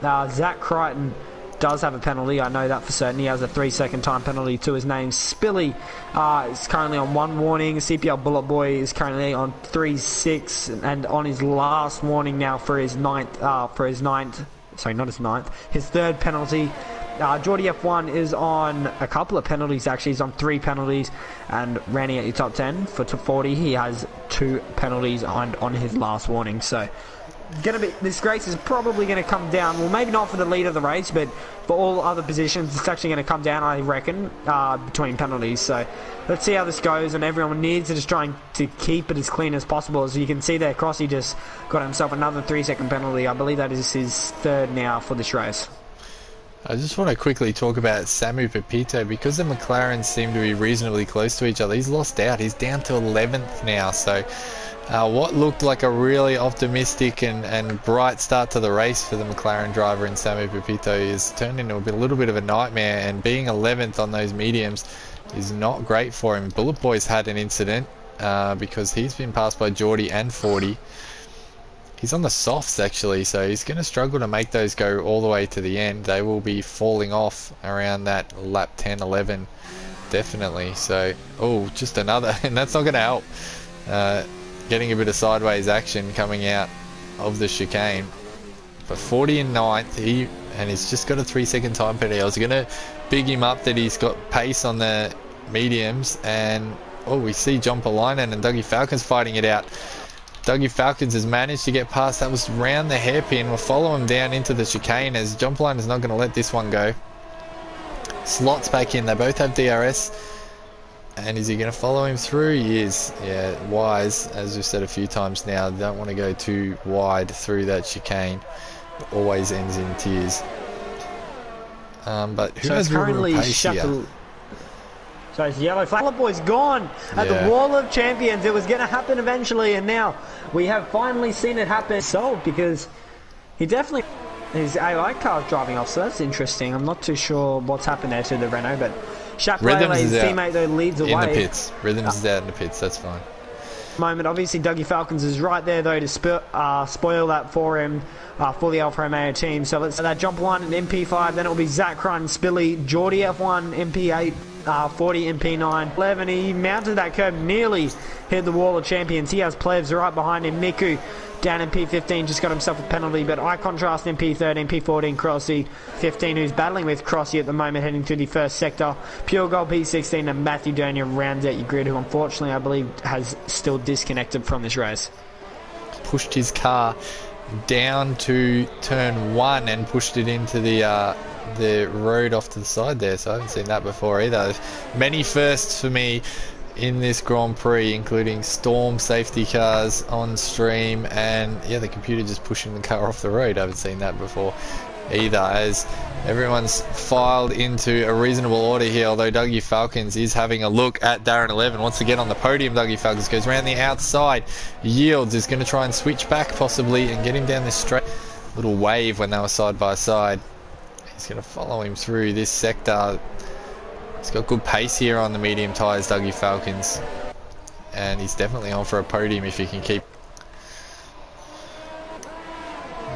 Zach Crichton does have a penalty, I know that for certain. He has a 3-second time penalty to his name. Spilly is currently on 1 warning. CPL Bullet Boy is currently on 3-6 and on his last warning now for his ninth, sorry, not his ninth, his 3rd penalty. Geordie F1 is on a couple of penalties actually. He's on 3 penalties, and Randy at your top 10 for top 40. He has 2 penalties on his last warning. So this race is probably going to come down, well, maybe not for the lead of the race, but for all other positions it's actually going to come down, I reckon, between penalties. So let's see how this goes, and everyone needs to just try to keep it as clean as possible. As you can see there, Crossy just got himself another 3-second penalty. I believe that is his 3rd now for this race. I just want to quickly talk about Samu Pepito. Because the McLarens seem to be reasonably close to each other, he's lost out. He's down to 11th now. So what looked like a really optimistic and bright start to the race for the McLaren driver in Samu Pepito is turned into a little bit of a nightmare, and being 11th on those mediums is not great for him. Bullet Boy's had an incident because he's been passed by Geordie and 40. He's on the softs actually, so he's going to struggle to make those go all the way to the end. They will be falling off around that lap 10, 11, definitely. So, oh, just another, and that's not going to help. Getting a bit of sideways action coming out of the chicane. But 40 in 9th, and he's just got a 3-second time penalty. I was going to big him up that he's got pace on the mediums, and oh, we see John Polainen and Dougie Falcons fighting it out. Dougie Falcons has managed to get past. That was round the hairpin. We'll follow him down into the chicane as John Polainen is not going to let this one go. Slots back in. They both have DRS. And is he going to follow him through? He is. Yeah, wise, as we've said a few times now. Don't want to go too wide through that chicane. It always ends in tears. But who has currently pace here? So it's yellow flag. Bullet Boy's gone at the Wall of Champions. It was going to happen eventually, and now we have finally seen it happen. So because he definitely his AI car's driving off, so that's interesting. I'm not too sure what's happened there to the Renault, but Chapelet's teammate though leads away. In the pits. Rhythms is out in the pits. That's fine. Moment. Obviously, Dougie Falcons is right there though to spoil that for him for the Alfa Romeo team. So let's that jump line in MP5. Then it will be Zach Crichton, Spilly, Geordie F1, MP8. 40 in P9. 11, he mounted that curb, nearly hit the Wall of Champions. He has Plebs right behind him. Miku down in P15, just got himself a penalty, but Eye Contrast in P13, P14, Crossy 15, who's battling with Crossy at the moment, heading through the first sector. Pure Gold P16, and Matthew Daniel rounds out your grid, who unfortunately I believe has still disconnected from this race. Pushed his car down to turn 1 and pushed it into the road off to the side there, so I haven't seen that before either. Many firsts for me in this Grand Prix, including storm safety cars on stream, and yeah, the computer just pushing the car off the road. I haven't seen that before either, as everyone's filed into a reasonable order here, although Dougie Falcons is having a look at R11 once again on the podium. Dougie Falcons goes around the outside, yields, is going to try and switch back possibly and get him down this straight little wave when they were side by side. He's going to follow him through this sector. He's got good pace here on the medium tyres, Dougie Falcons. And he's definitely on for a podium if he can keep.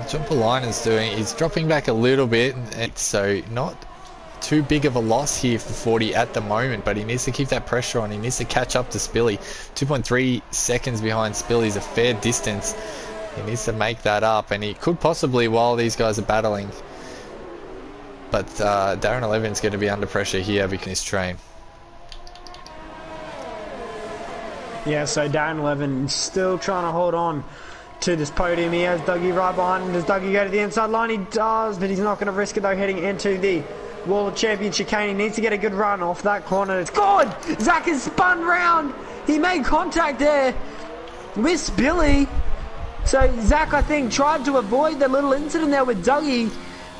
John Polainen's doing, he's dropping back a little bit, and so not too big of a loss here for 40 at the moment, but he needs to keep that pressure on. He needs to catch up to Spilly. 2.3 seconds behind Spilly is a fair distance. He needs to make that up, and he could possibly, while these guys are battling. But Darren 11's going to be under pressure here because he's trained. Yeah, so Darren 11 still trying to hold on to this podium. He has Dougie right behind him. Does Dougie go to the inside line? He does, but he's not going to risk it though, heading into the Wall of Champions chicane. He needs to get a good run off that corner. It's good! Zach has spun round. He made contact there with Spilly. So Zach, I think, tried to avoid the little incident there with Dougie,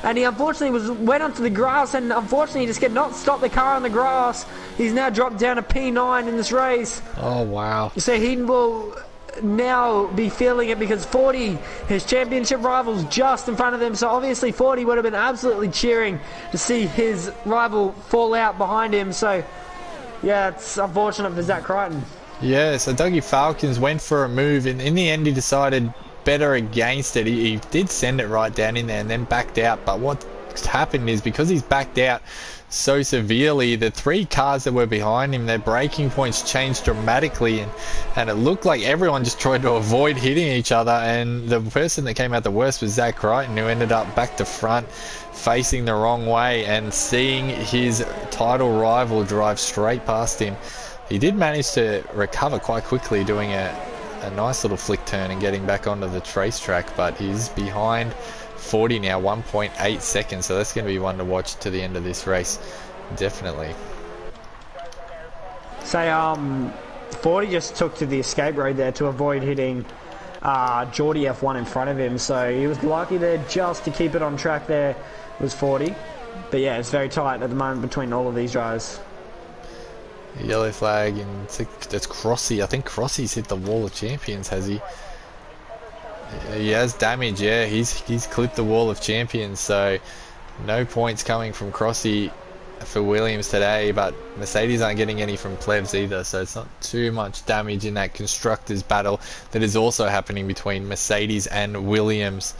and he unfortunately went onto the grass, and unfortunately he just could not stop the car on the grass. He's now dropped down to P9 in this race. Oh, wow. So he will now be feeling it because 40, his championship rival's just in front of him. So obviously 40 would have been absolutely cheering to see his rival fall out behind him. So yeah, it's unfortunate for Zach Crichton. Yeah, so Dougie Falcons went for a move, and in the end he decided better against it. He did send it right down in there and then backed out, but what happened is because he's backed out so severely, the 3 cars that were behind him, their braking points changed dramatically, and it looked like everyone just tried to avoid hitting each other, and the person that came out the worst was Zach Crichton, who ended up back to front facing the wrong way and seeing his title rival drive straight past him. He did manage to recover quite quickly, doing a nice little flick turn and getting back onto the racetrack, but he's behind 40 now, 1.8 seconds, so that's going to be one to watch to the end of this race, definitely. So 40 just took to the escape road there to avoid hitting Geordie F1 in front of him, so he was lucky there just to keep it on track there was 40. But yeah, it's very tight at the moment between all of these drivers. Yellow flag, and that's Crossy. I think Crossy's hit the wall of champions, has he? He has damage, yeah. He's clipped the wall of champions, so no points coming from Crossy for Williams today, but Mercedes aren't getting any from Plevs either, so it's not too much damage in that constructors battle that is also happening between Mercedes and Williams.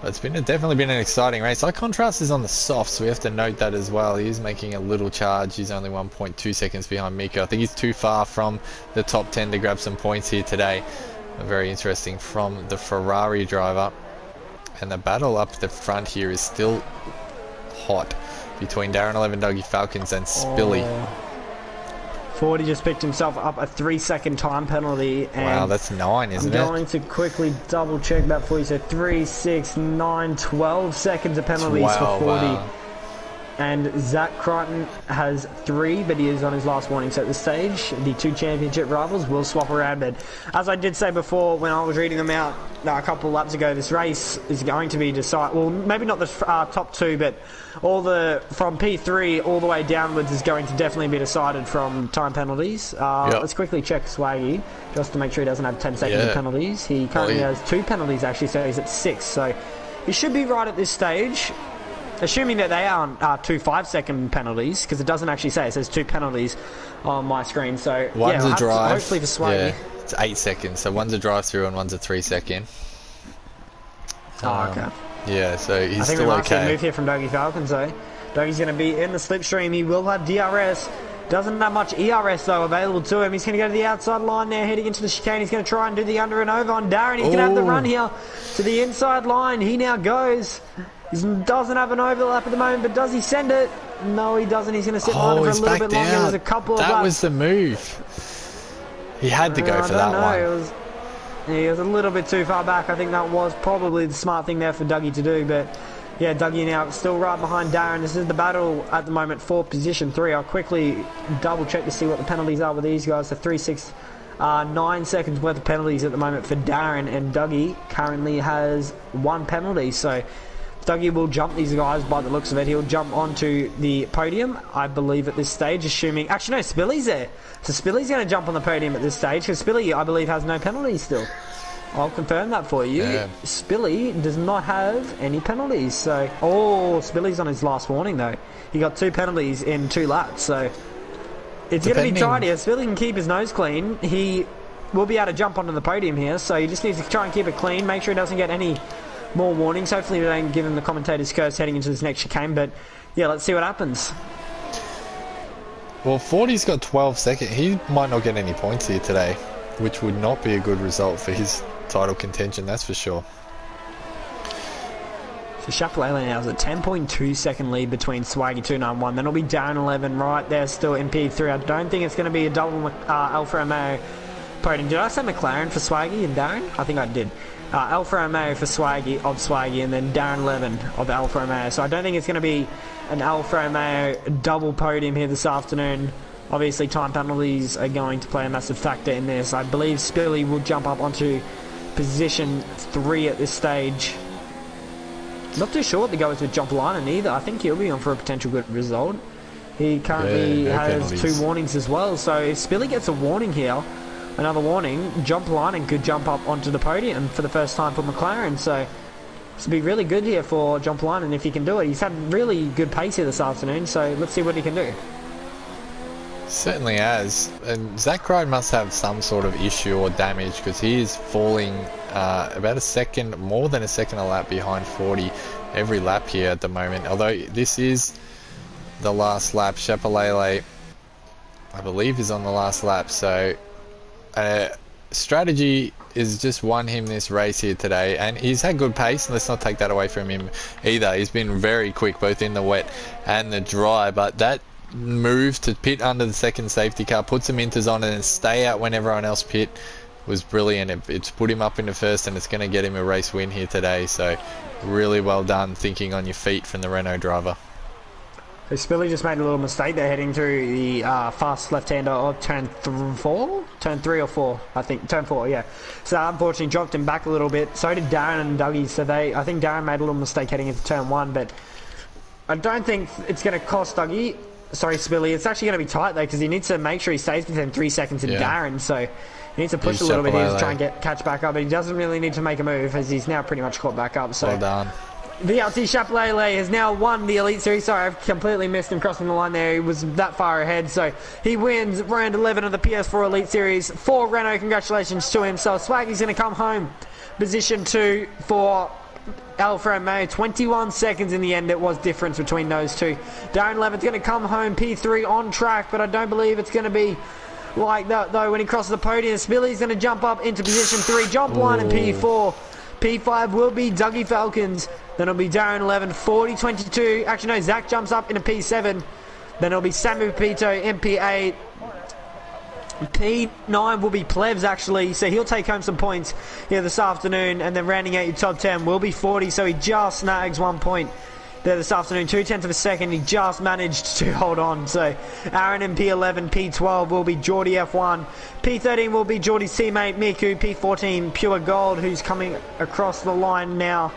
It's definitely been an exciting race. Our contrast is on the soft, so we have to note that as well. He is making a little charge. He's only 1.2 seconds behind Miko. I think he's too far from the top 10 to grab some points here today. Very interesting from the Ferrari driver. And the battle up the front here is still hot between R11, Dougie Falcons, and Spilly. 40 just picked himself up a 3-second time penalty. And wow, that's 9, isn't it? I'm going to quickly double check that for you. So 3, 6, 9, 12 seconds of penalties for 40. Wow. And Zach Crichton has 3, but he is on his last warning. So at this stage, the 2 championship rivals will swap around. But as I did say before, when I was reading them out a couple of laps ago, this race is going to be decided. Well, maybe not the top 2, but all from P3 all the way downwards is going to definitely be decided from time penalties. Let's quickly check Swaggy just to make sure he doesn't have 10 seconds of penalties. He currently has 2 penalties actually, so he's at 6. So he should be right at this stage. Assuming that they aren't 2 5-second penalties, because it doesn't actually say. It says 2 penalties on my screen. So one's a drive. Hopefully for Swaggy. Yeah, it's 8 seconds. So one's a drive through and one's a 3-second. Okay. Yeah, so he's I think still we might see a okay. move here from Dougie Falcons though. Dougie's going to be in the slipstream. He will have DRS. Doesn't have much ERS though available to him. He's going to go to the outside line now, heading into the chicane. He's going to try and do the under and over on Darren. He's going to have the run here to the inside line. He now goes. He doesn't have an overlap at the moment, but does he send it? No, he doesn't. He's going to sit line for a little bit longer. There's a couple of laps. That was the move. He had to go for that one. He was a little bit too far back. I think that was probably the smart thing there for Dougie to do, but yeah, Dougie now still right behind Darren. This is the battle at the moment for position 3. I'll quickly double check to see what the penalties are with these guys. The 3, 6, 9 seconds worth of penalties at the moment for Darren, and Dougie currently has 1 penalty. So Dougie will jump these guys by the looks of it. He'll jump onto the podium, I believe, at this stage, assuming... Actually, no, Spilly's there. So Spilly's going to jump on the podium at this stage, because Spilly, I believe, has no penalties still. I'll confirm that for you. Yeah. Spilly does not have any penalties. So, Spilly's on his last warning, though. He got 2 penalties in 2 laps, so... It's going to be tight here. Spilly can keep his nose clean. He will be able to jump onto the podium here, so he just needs to try and keep it clean, make sure he doesn't get any more warnings. Hopefully we don't give him the commentator's curse heading into this next chicane, but yeah, let's see what happens. Well, 40's got 12 seconds. He might not get any points here today, which would not be a good result for his title contention, that's for sure. So Chapelele now has a 10.2 second lead between Swaggy 291. Then it'll be Darren 11 right there still in P3. I don't think it's going to be a double Alfa Romeo podium. Did I say McLaren for Swaggy and Darren? I think I did. Alfa Romeo for Swaggy, and then Darren 11 of Alfa Romeo. So I don't think it's going to be an Alfa Romeo double podium here this afternoon. Obviously time penalties are going to play a massive factor in this. I believe Spilly will jump up onto position 3 at this stage. Not too sure what the go is with Jump Linen either. I think he'll be on for a potential good result. He currently has penalties. 2 warnings as well. So if Spilly gets a warning here, another warning, Jump Linen could jump up onto the podium for the first time for McLaren. So this would be really good here for Jump Linen if he can do it. He's had really good pace here this afternoon, so let's see what he can do. Certainly has. And Zach Crichton must have some sort of issue or damage, because he is falling about a second, more than a second a lap behind 40 every lap here at the moment. Although this is the last lap, Chapelele, I believe, is on the last lap. So strategy has just won him this race here today, and he's had good pace. Let's not take that away from him either. He's been very quick both in the wet and the dry, but that move to pit under the second safety car, put some inters on it and stay out when everyone else pit was brilliant. It's put him up into first, and it's going to get him a race win here today. So really well done thinking on your feet from the Renault driver. So Spilly just made a little mistake there heading through the fast left-hander of turn 4? Turn 3 or 4, I think. Turn 4, yeah. So unfortunately dropped him back a little bit. So did Darren and Dougie. So I think Darren made a little mistake heading into turn 1, but I don't think it's going to cost Dougie. Sorry, Spilly. It's actually going to be tight, though, because he needs to make sure he stays within 3 seconds in Darren. So he needs to push a little bit here to try and catch back up. But he doesn't really need to make a move, as he's now pretty much caught back up. So well done. VLT Chapelele has now won the Elite Series. Sorry, I've completely missed him crossing the line there. He was that far ahead. So he wins round 11 of the PS4 Elite Series. For Renault, congratulations to him. So Swaggy's going to come home. Position 2 for Alfred May. 21 seconds in the end. It was difference between those two. Darren Levitt's going to come home. P3 on track, but I don't believe it's going to be like that, though, when he crosses the podium. Spilly's going to jump up into position 3. Jump line in P4. P5 will be Dougie Falcons. Then it'll be Darren 11, 40-22. Actually, no, Zach jumps up into P7. Then it'll be Samu Pepito, MP8. P9 will be Plebs, actually. So he'll take home some points here this afternoon. And then rounding out your top 10 will be 40. So he just snags 1 point there this afternoon. 0.2 of a second. He just managed to hold on. So Aaron in P11. P12 will be Geordie F1. P13 will be Geordie's teammate Miku. P14 Pure Gold, who's coming across the line now.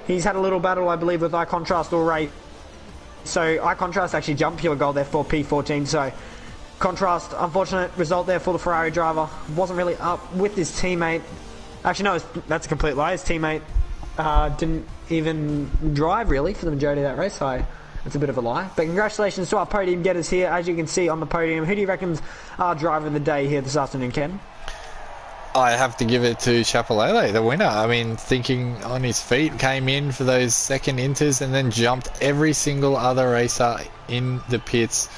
He's had a little battle, I believe, with Eye Contrast or Ray. So Eye Contrast actually jumped Pure Gold there for P14. So Contrast, unfortunate result there for the Ferrari driver. Wasn't really up with his teammate. Actually, no, that's a complete lie. His teammate didn't even drive, really, for the majority of that race. So that's a bit of a lie. But congratulations to our podium getters here. As you can see on the podium, who do you reckon's our driver of the day here this afternoon, Ken? I have to give it to Chapelele, the winner. I mean, thinking on his feet, came in for those second inters and then jumped every single other racer in the pits.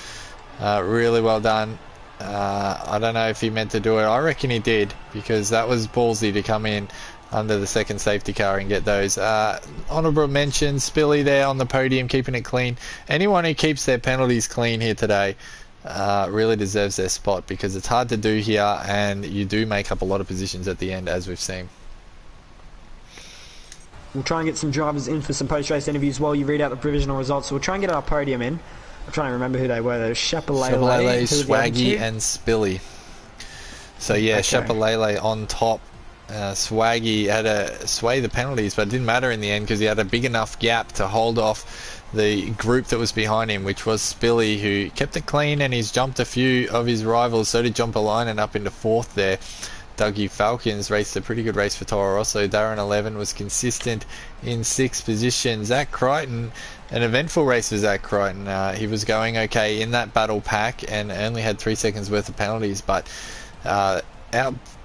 Really well done. I don't know if he meant to do it. I reckon he did, because that was ballsy to come in under the second safety car and get those. Honourable mention, Spilly there on the podium, keeping it clean. Anyone who keeps their penalties clean here today really deserves their spot, because it's hard to do here and you do make up a lot of positions at the end, as we've seen. We'll try and get some drivers in for some post-race interviews while you read out the provisional results. So we'll try and get our podium in. I'm trying to remember who they were. They were Chapelele, Swaggy and Spilly. So yeah, okay. Chapelele on top. Swaggy had to sway the penalties, but it didn't matter in the end, because he had a big enough gap to hold off the group that was behind him, which was Spilly, who kept it clean, and he's jumped a few of his rivals. So did John Polainen up into 4th there. Dougie Falcons raced a pretty good race for Toro Rosso. Darren 11 was consistent in 6th position. Zach Crichton, an eventful race for Zach Crichton. He was going okay in that battle pack and only had 3 seconds worth of penalties, but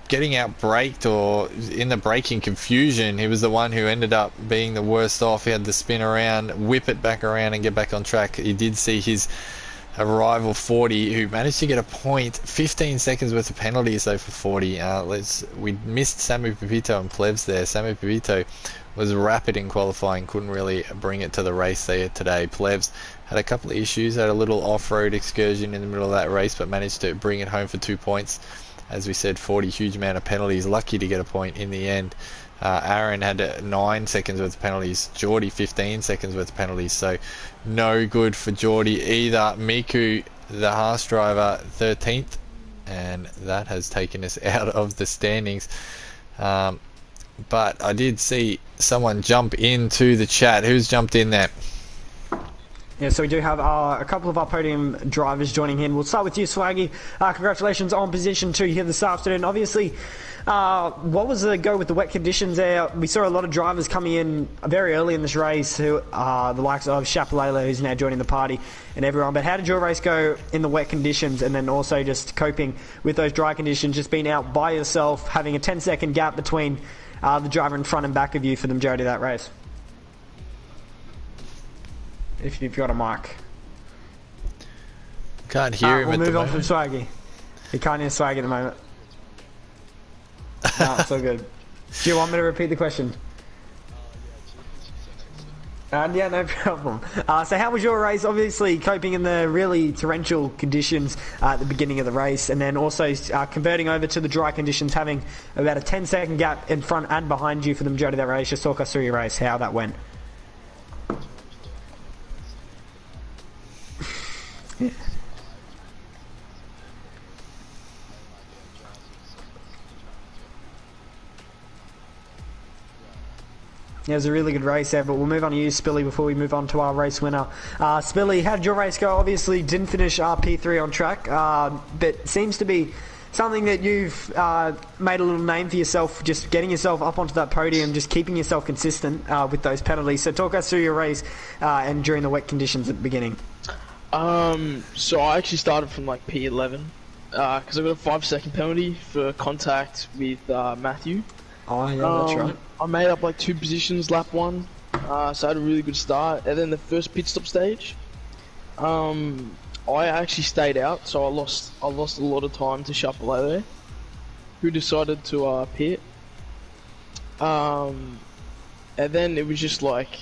getting out braked, or in the braking confusion, he was the one who ended up being the worst off. He had to spin around, whip it back around and get back on track. He did see his rival 40, who managed to get a point. 15 seconds worth of penalties though for 40. We missed Samu Pepito and Plebs there. Samu Pepito was rapid in qualifying, couldn't really bring it to the race there today. Plebs had a couple of issues, had a little off-road excursion in the middle of that race, but managed to bring it home for 2 points. As we said, 40, huge amount of penalties, lucky to get a point in the end. Aaron had 9 seconds worth of penalties, Geordie 15 seconds worth of penalties, so no good for Geordie either. Miku, the Haas driver, 13th, and that has taken us out of the standings. But I did see someone jump into the chat. Who's jumped in there? Yeah, so we do have a couple of our podium drivers joining in. We'll start with you, Swaggy. Congratulations on position 2 here this afternoon. Obviously, what was the go with the wet conditions there? We saw a lot of drivers coming in very early in this race, who are the likes of Chapelele, who's now joining the party, and everyone. But how did your race go in the wet conditions, and then also just coping with those dry conditions, just being out by yourself, having a 10-second gap between the driver in front and back of you for the majority of that race? If you've got a mic. Can't hear him at the moment. We'll move on from Swaggy. You can't hear Swaggy at the moment. No, it's all good. Do you want me to repeat the question? Yeah, no problem. So how was your race? Obviously coping in the really torrential conditions at the beginning of the race, and then also converting over to the dry conditions, having about a 10-second gap in front and behind you for the majority of that race. Just talk us through your race, how that went. Yeah. Yeah, it was a really good race there, but we'll move on to you, Spilly, before we move on to our race winner. Spilly, how did your race go? Obviously, didn't finish P3 on track, but seems to be something that you've made a little name for yourself, just getting yourself up onto that podium, just keeping yourself consistent with those penalties. So talk us through your race and during the wet conditions at the beginning. So I actually started from like P11 because I got a 5-second penalty for contact with Matthew. Oh yeah, that's right. I made up like 2 positions lap 1, so I had a really good start. And then the first pit stop stage, I actually stayed out, so I lost a lot of time to Chapelet, who decided to pit. And then it was just like,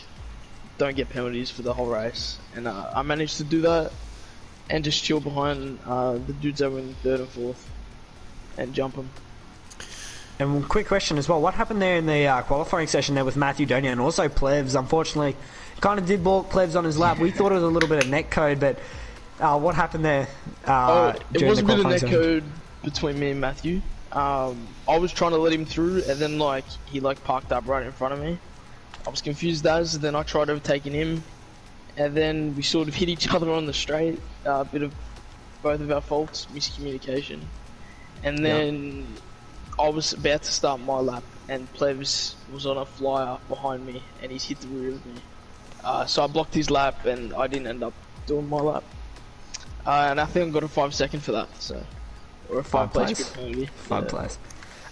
don't get penalties for the whole race, and I managed to do that and just chill behind the dudes that were in 3rd and 4th and jump them. And quick question as well, what happened there in the qualifying session there with Matthew Donia and also Plevs? Unfortunately, kind of did balk Plevs on his lap. We thought it was a little bit of net code, but what happened there? It was a bit of net code between me and Matthew. I was trying to let him through, and then like he parked up right in front of me. I was confused as, and then I tried overtaking him, and then we sort of hit each other on the straight. A bit of both of our faults, miscommunication, and then I was about to start my lap, and Plevs was on a flyer behind me, and he's hit the rear of me. So I blocked his lap, and I didn't end up doing my lap. And I think I got a 5-second for that, so or a 5-place grid penalty. 5 place.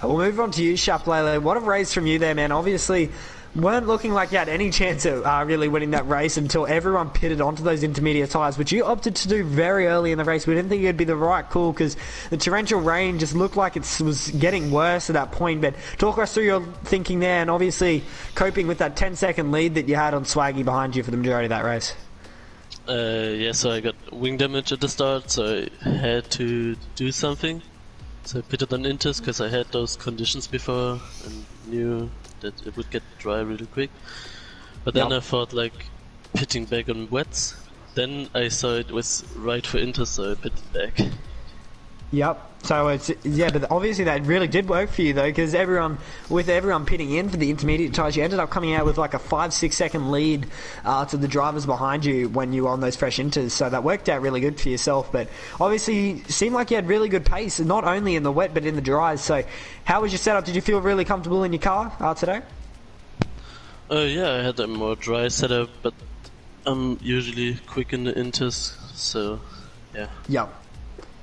We'll move on to you, Chapelet. What a race from you there, man. Obviously, weren't looking like you had any chance of really winning that race until everyone pitted onto those intermediate tyres, which you opted to do very early in the race. We didn't think it'd be the right call because the torrential rain just looked like it was getting worse at that point. But talk us through your thinking there, and obviously coping with that 10-second lead that you had on Swaggy behind you for the majority of that race. Yeah, so I got wing damage at the start, so I had to do something. So I pitted on Inters because I had those conditions before and knew that it would get dry really quick. But then I thought like pitting back on wets. Then I saw it was right for Inters, so I pitted back. Yep. So it's but obviously that really did work for you though, because everyone pitting in for the intermediate tyres, you ended up coming out with like a 5-6 second lead to the drivers behind you when you were on those fresh inters. So that worked out really good for yourself. But obviously, it seemed like you had really good pace, not only in the wet but in the dries. So how was your setup? Did you feel really comfortable in your car today? Yeah, I had a more dry setup, but I'm usually quick in the inters, so yeah. Yep.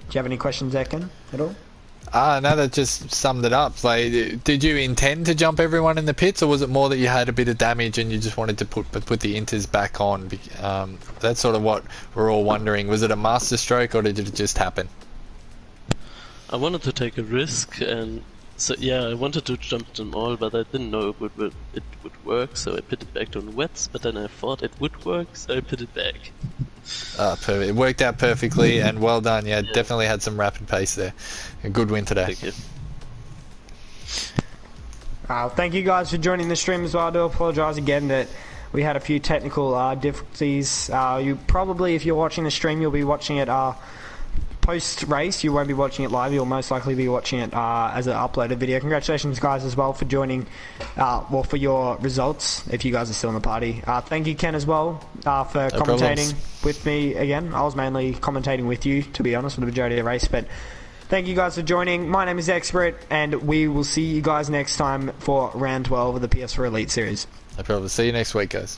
Do you have any questions, Ekin, at all? No, that just summed it up. Like, did you intend to jump everyone in the pits, or was it more that you had a bit of damage and you just wanted to put the inters back on? That's sort of what we're all wondering. Was it a master stroke, or did it just happen? I wanted to take a risk, and so yeah, I wanted to jump them all, but I didn't know it would work, so I pitted back on wets, but then I thought it would work, so I pitted back. Perfect. It worked out perfectly, and well done. Yeah, definitely had some rapid pace there. A good win today. Thank you. Thank you guys for joining the stream as well. I do apologise again that we had a few technical difficulties. You probably, if you're watching the stream, you'll be watching it post-race. You won't be watching it live. You'll most likely be watching it as an uploaded video. Congratulations, guys, as well for joining, for your results, if you guys are still in the party. Thank you, Ken, as well, for commentating with me again. I was mainly commentating with you, to be honest, for the majority of the race, but thank you guys for joining. My name is Expert, and we will see you guys next time for round 12 of the PS4 Elite Series. No problem. See you next week, guys.